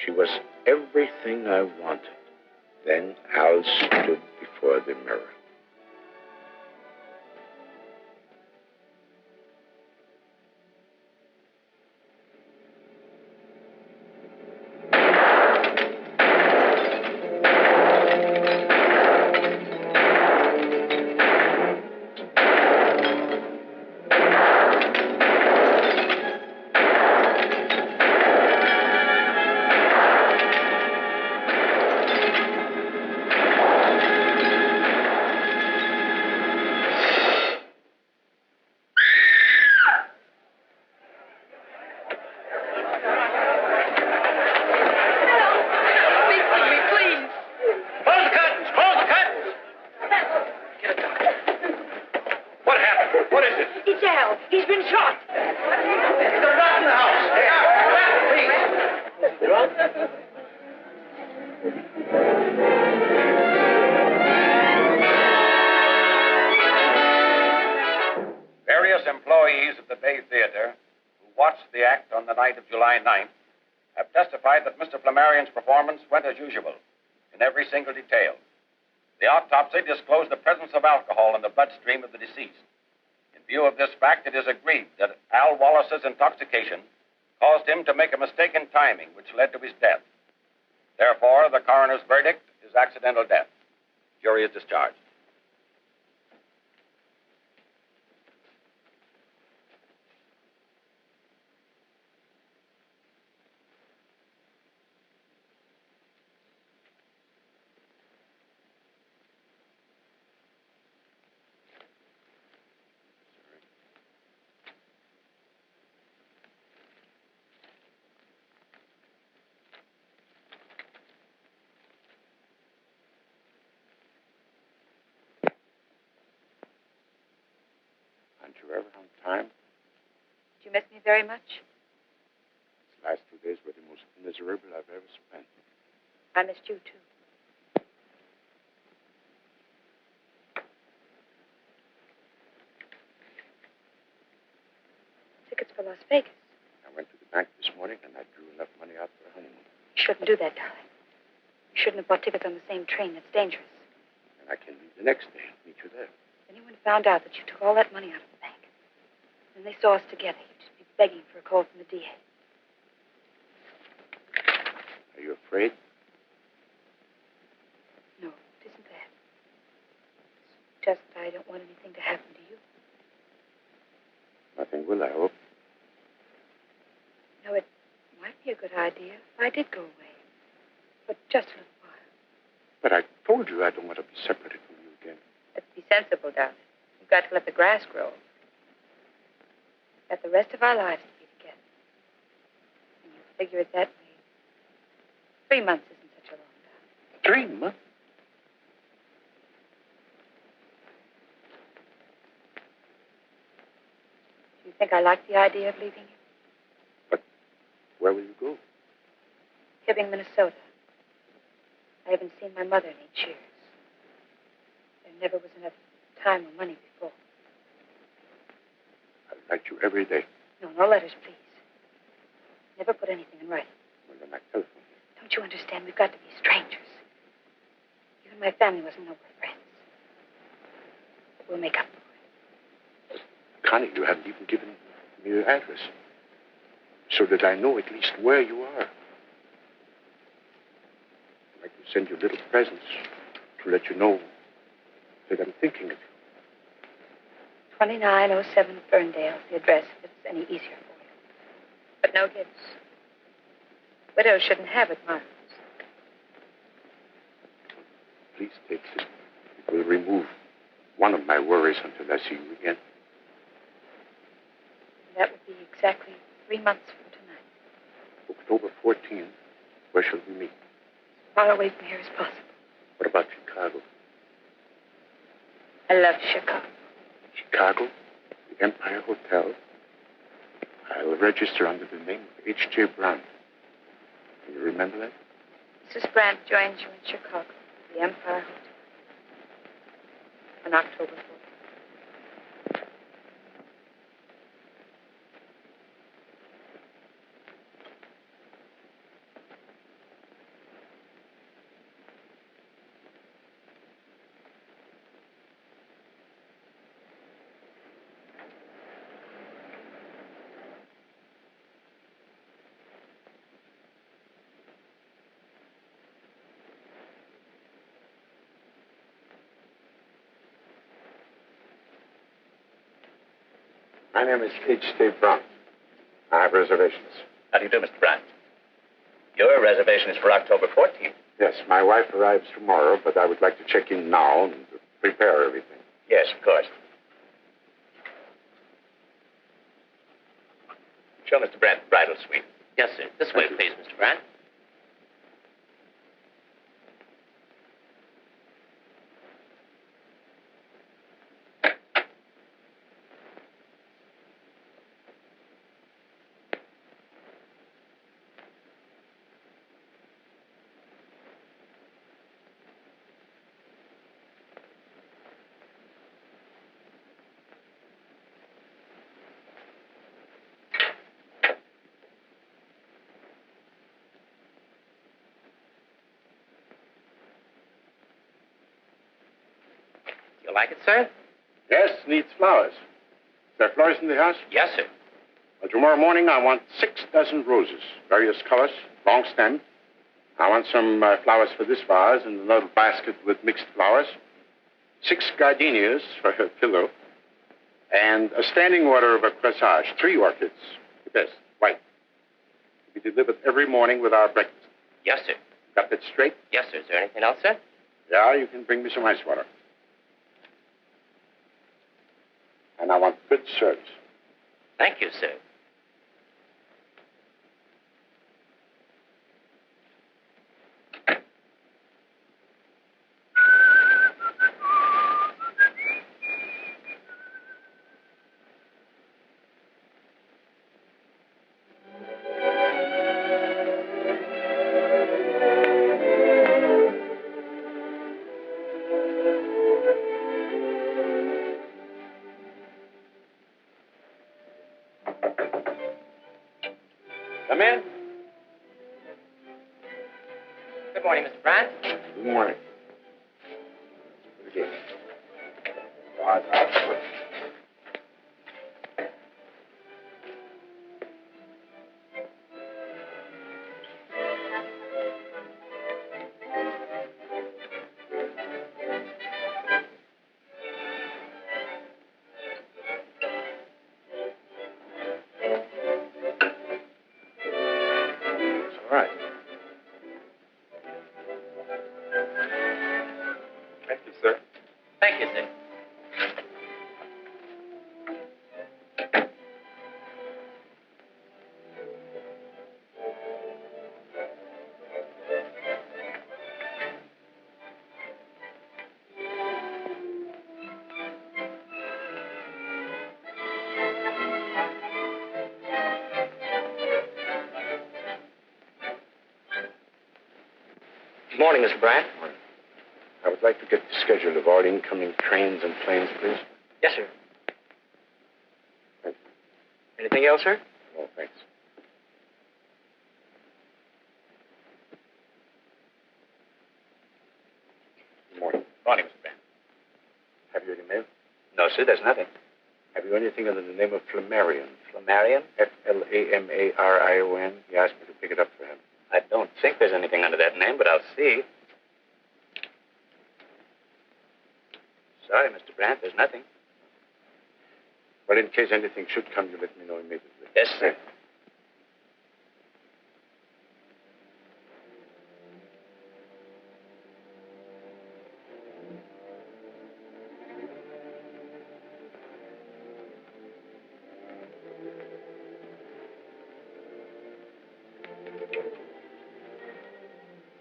She was everything I wanted. Then Al stood before the mirror. Various employees of the Bay Theater who watched the act on the night of July 9th have testified that Mr. Flamarion's performance went as usual in every single detail. The autopsy disclosed the presence of alcohol in the bloodstream of the deceased. In view of this fact, it is agreed that Al Wallace's intoxication caused him to make a mistake in timing, which led to his death. Therefore, the coroner's verdict is accidental death. Jury is discharged. Aren't you ever on time? Did you miss me very much? These last 2 days were the most miserable I've ever spent. I missed you, too. Tickets for Las Vegas. I went to the bank this morning and I drew enough money out for a honeymoon. You shouldn't do that, darling. You shouldn't have bought tickets on the same train. That's dangerous. And I can leave the next day and meet you there. If anyone found out that you took all that money out of the bank, and they saw us together, you'd just be begging for a call from the DA. Are you afraid? No, it isn't that. It's just that I don't want anything to happen to you. Nothing will, I hope. No, it might be a good idea if I did go away. But just a little while. But I told you I don't want to be separated from you again. Let's be sensible, darling. We've got to let the grass grow. We've got the rest of our lives to be together. And you figure it that way. 3 months isn't such a long time. 3 months? Do you think I like the idea of leaving you? But where will you go? Hibbing, Minnesota. I haven't seen my mother in 8 years. There never was enough time or money before. I'll write you every day. No, no letters, please. Never put anything in writing. Well, then I telephone you. Don't you understand? We've got to be strangers. You and my family mustn't know we're friends. We'll make up for it. Connie, you haven't even given me your address. So that I know at least where you are. I'd like to send you little presents to let you know that I'm thinking of you. 2907 Ferndale, the address, if it's any easier for you. But no gifts. Widows shouldn't have it, Miles. Please take this. It will remove one of my worries until I see you again. That would be exactly 3 months from tonight. October 14th. Where shall we meet? As far away from here as possible. What about Chicago? I love Chicago. Chicago? The Empire Hotel? I'll register under the name of H.J. Brandt. Can you remember that? Mrs. Brandt joins you in Chicago, the Empire Hotel, on October 4th. My name is H.J. Brandt. I have reservations. How do you do, Mr. Brandt? Your reservation is for October 14th. Yes, my wife arrives tomorrow, but I would like to check in now and prepare everything. Yes, of course. Show Mr. Brandt the bridal suite. Yes, sir. This way, please, Mr. Brandt. You like it, sir? Yes, needs flowers. Is there flowers in the house? Yes, sir. Well, tomorrow morning I want 6 dozen roses, various colors, long stem. I want some flowers for this vase and a little basket with mixed flowers. 6 gardenias for her pillow. And a standing order of a corsage, 3 orchids. The best, white. To be delivered every morning with our breakfast. Yes, sir. Got that straight? Yes, sir. Is there anything else, sir? Yeah, you can bring me some ice water. And I want good service. Thank you, sir. Come in. Good morning, Mr. Brandt. Good morning. Good again. All right. Thank you, sir. Thank you, sir. Good morning, Mr. Brandt. I would like to get the schedule of all incoming trains and planes, please. Yes, sir. Thank you. Anything else, sir? Oh, thanks. Good morning. Morning, Mr. Brandt. Have you any mail? see, there's nothing. Have you anything under the name of Flamarion? Flamarion? Flamarion. He asked me to pick it up for him. I don't think there's anything under that name, but I'll see. Sorry, Mr. Brandt, there's nothing. Well, in case anything should come, you let me know immediately. Yes, sir.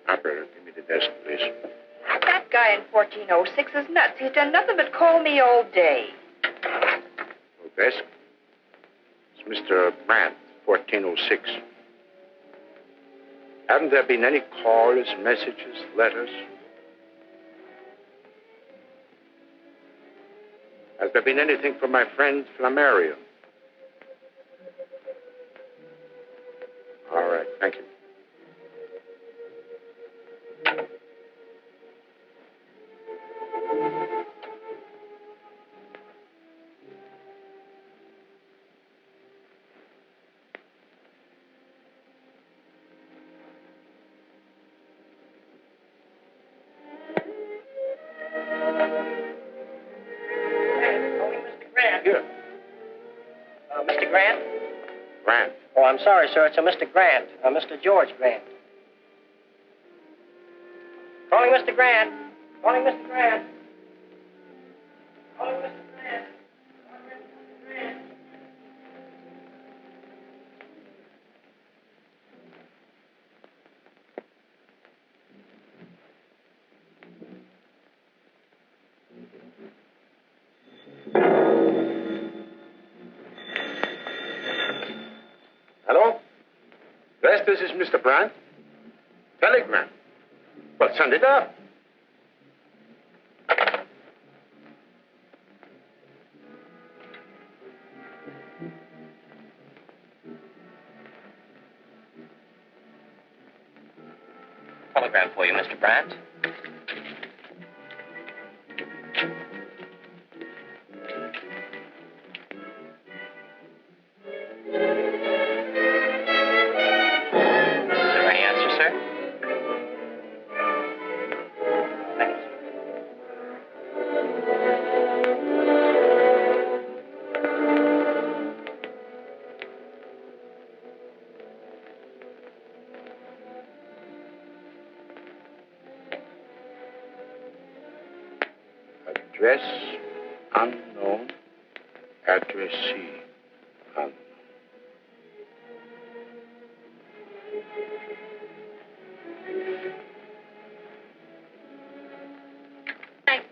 Operator, give me the desk, please. That guy in 1406 is nuts. He's done nothing but call me all day. Oh, desk? It's Mr. Brandt, 1406. Haven't there been any calls, messages, letters? Has there been anything from my friend Flamarion? All right, thank you. Here. Mr. Grant? Grant. Oh, I'm sorry, sir. It's a Mr. Grant. Mr. George Grant. Calling Mr. Grant. Calling Mr. Grant. Calling Mr. Grant. Hello? Yes, this is Mr. Brandt. Telegram. Well, send it up. Telegram for you, Mr. Brandt. Is there any answer, sir? Thank you, sir. Address unknown. Addressee unknown. Thanks.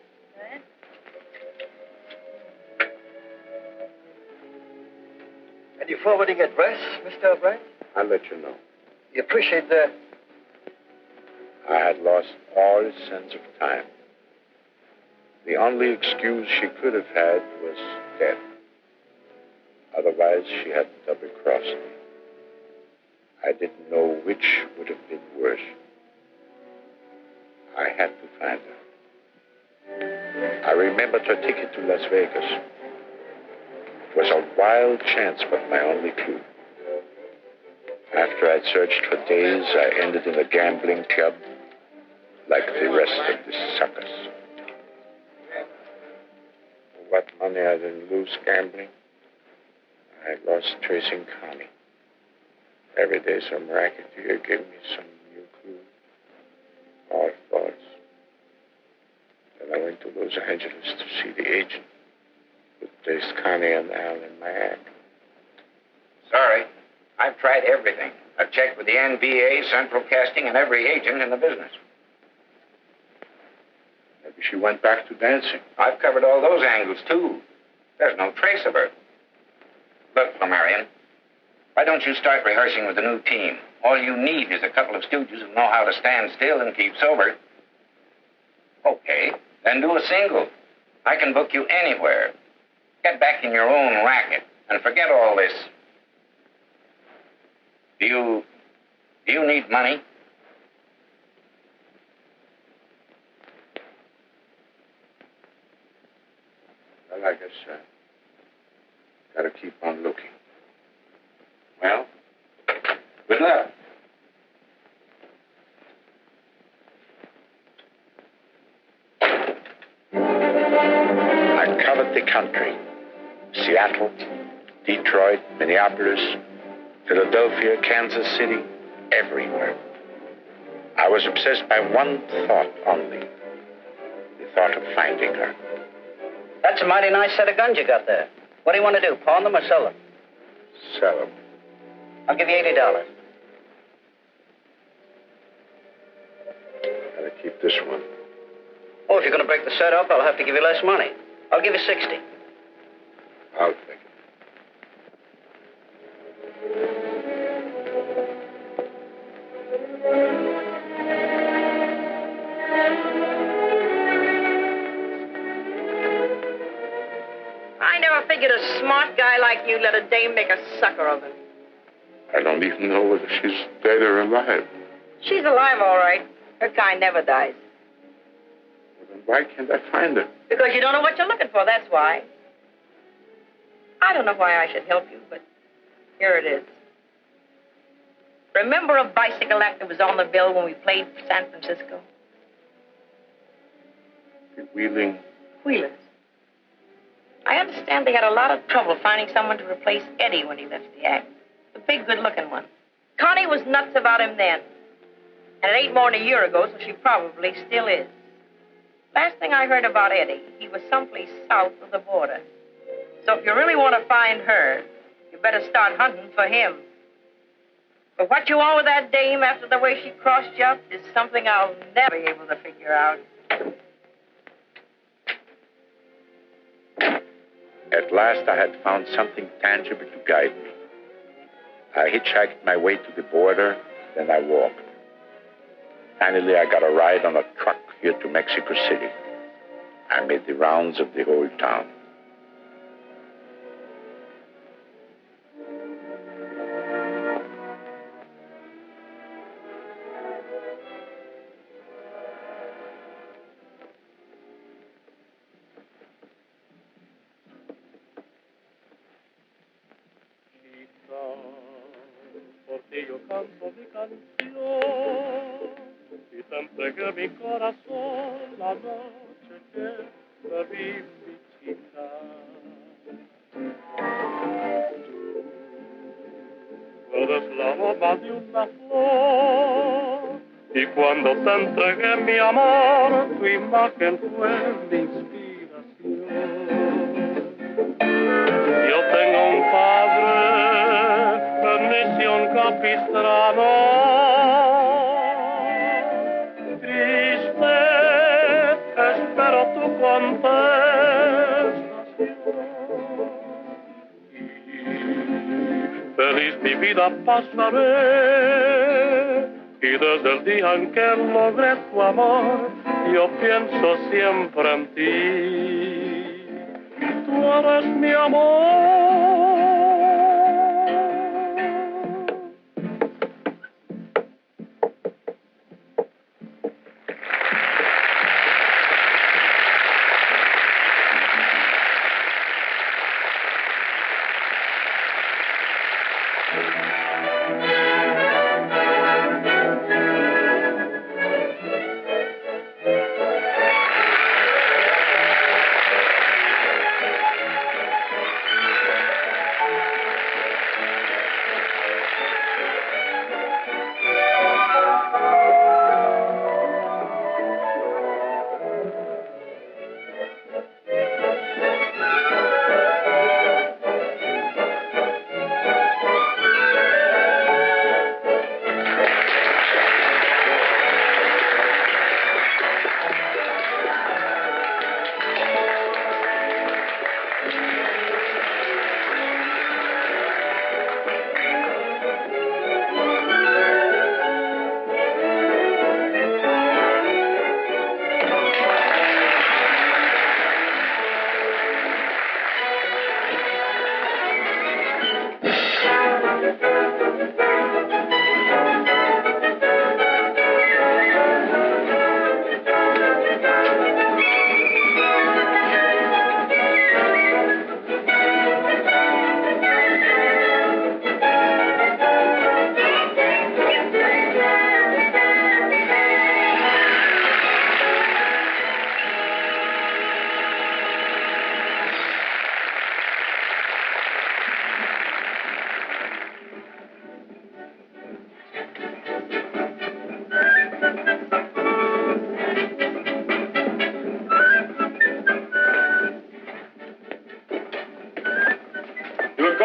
And your forwarding address, Mr. Brandt? I'll let you know. You appreciate that? I had lost all sense of time. The only excuse she could have had was death. Otherwise, she had double-crossed me. I didn't know which would have been worse. I had to find her. I remembered her ticket to Las Vegas. It was a wild chance, but my only clue. After I'd searched for days, I ended in a gambling club like the rest of the suckers. What money I didn't lose gambling, I lost tracing Connie. Every day some racketeer gave me some new clue. All false. Then I went to Los Angeles to see the agent who placed Connie and Al in my act. Sorry. I've tried everything. I've checked with the NBA, Central Casting, and every agent in the business. Maybe she went back to dancing. I've covered all those angles, too. There's no trace of her. Look, Flamarion, why don't you start rehearsing with the new team? All you need is a couple of stooges who know how to stand still and keep sober. Okay, then do a single. I can book you anywhere. Get back in your own racket and forget all this. Do you need money? Well, I guess gotta keep on looking. Well, good luck. I covered the country. Seattle, Detroit, Minneapolis, Philadelphia, Kansas City, everywhere. I was obsessed by one thought only. The thought of finding her. That's a mighty nice set of guns you got there. What do you want to do, pawn them or sell them? Sell them. I'll give you $80. Gotta keep this one. Oh, if you're going to break the set up, I'll have to give you less money. I'll give you 60. I'll take it. I never figured a smart guy like you let a dame make a sucker of him. I don't even know whether she's dead or alive. She's alive, all right. Her kind never dies. Well, then why can't I find her? Because you don't know what you're looking for, that's why. I don't know why I should help you, but here it is. Remember a bicycle act that was on the bill when we played San Francisco? The Wheeling. Wheelers. I understand they had a lot of trouble finding someone to replace Eddie when he left the act. The big, good-looking one. Connie was nuts about him then. And it ain't more than a year ago, so she probably still is. Last thing I heard about Eddie, he was someplace south of the border. So if you really want to find her, you better start hunting for him. But what you want with that dame after the way she crossed you up is something I'll never be able to figure out. At last, I had found something tangible to guide me. I hitchhiked my way to the border, then I walked. Finally, I got a ride on a truck here to Mexico City. I made the rounds of the whole town. Porque yo canto mi canción y te entregué mi corazón la noche que te vi, mi chica. Tú eres la aroma de una flor y cuando te entregué mi amor, tu imagen fue mi inspiración. Yo tengo un padre en misión capistrano, triste, espero tu contestación. Y feliz mi vida pasaré, y desde el día en que logré tu amor, yo pienso siempre en ti. Tú eres mi amor.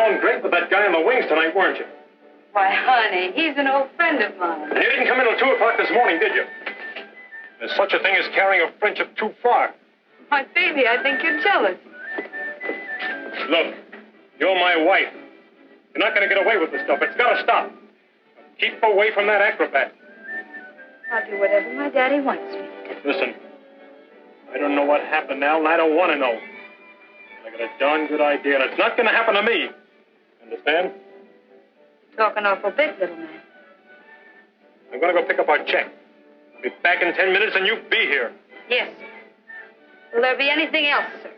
going great with that guy on the wings tonight, weren't you? Why, honey, he's an old friend of mine. And you didn't come in till 2 o'clock this morning, did you? There's such a thing as carrying a friendship too far. Why, baby, I think you're jealous. Look, you're my wife. You're not going to get away with this stuff. It's got to stop. Keep away from that acrobat. I'll do whatever my daddy wants me to do. Listen, I don't know what happened now, and I don't want to know. I got a darn good idea, and it's not going to happen to me. Understand? Talk an awful bit, little man. I'm going to go pick up our check. I'll be back in 10 minutes, and you be here. Yes. Will there be anything else, sir?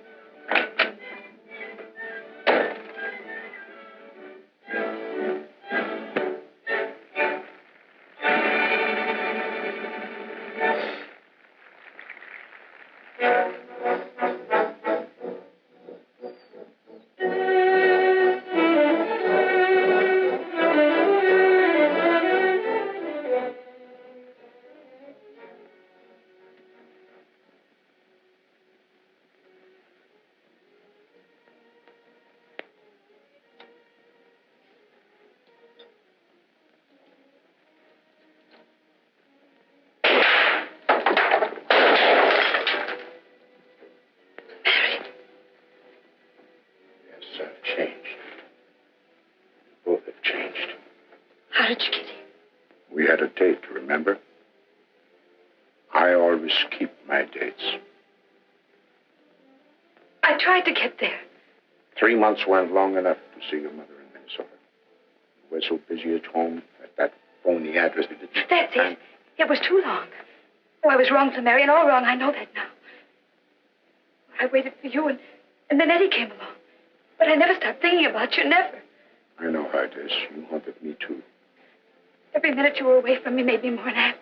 How did you get here? We had a date, remember? I always keep my dates. I tried to get there. 3 months weren't long enough to see your mother in Minnesota. You were so busy at home at that phony address that didn't... That's it. It was too long. Oh, I was wrong, Flamarion, all wrong. I know that now. I waited for you, and then Eddie came along. But I never stopped thinking about you, never. I know how it is. You haunted me, too. Every minute you were away from me made me more unhappy.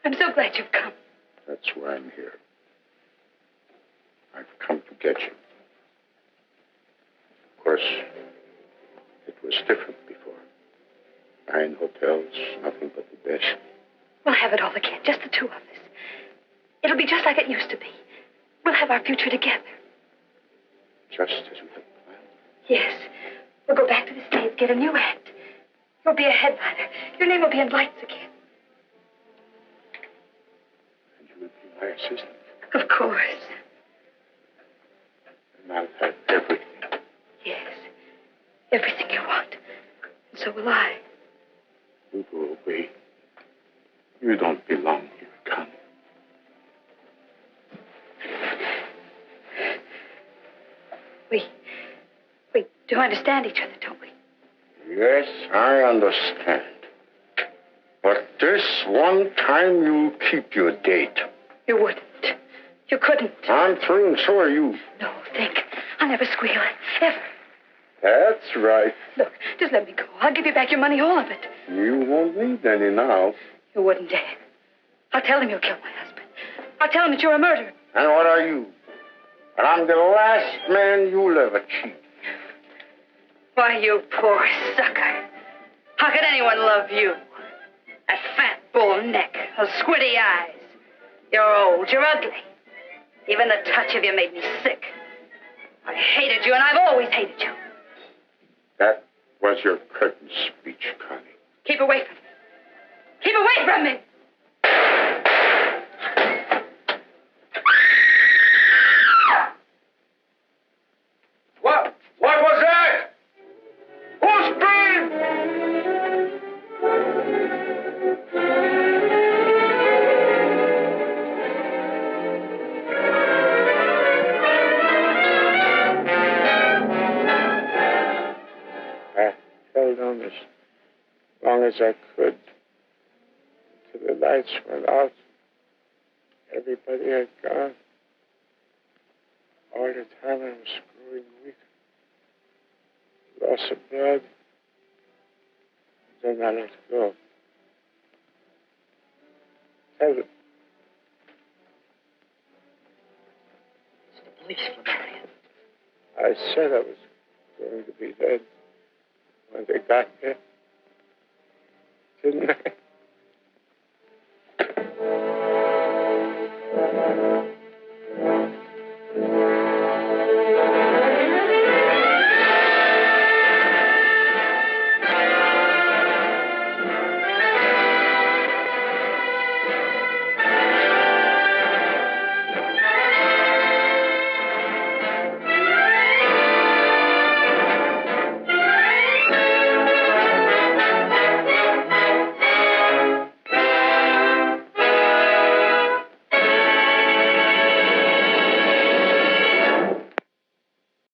I'm so glad you've come. That's why I'm here. I've come to get you. Of course, it was different before. 9 hotels, nothing but the best. We'll have it all again, just the two of us. It'll be just like it used to be. We'll have our future together. Just as we had planned. Yes. We'll go back to the States, get a new act. You'll be a headliner. Your name will be in lights again. And you will be my assistant. Of course. And I'll have everything. Yes. Everything you want. And so will I. You go away. You don't belong here, Connie. We do understand each other, don't we? Yes, I understand. But this one time you keep your date. You wouldn't. You couldn't. I'm through, and so are you. No, think. I'll never squeal. Ever. That's right. Look, just let me go. I'll give you back your money, all of it. You won't need any now. You wouldn't dare. I'll tell him you'll kill my husband. I'll tell him that you're a murderer. And what are you? And I'm the last man you'll ever cheat. Why, you poor sucker. How could anyone love you? A fat bull neck, those squinty eyes. You're old, you're ugly. Even the touch of you made me sick. I hated you, and I've always hated you. That was your curtain speech, Connie. Keep away from me. Keep away from me! What was that? Who screamed? I held on as long as I could until the lights went out. Everybody had gone. All the time I was growing weak. Loss of blood. Then I let go. Tell them. It's the police, Flamarion. I said I was going to be dead when they got here. Didn't I?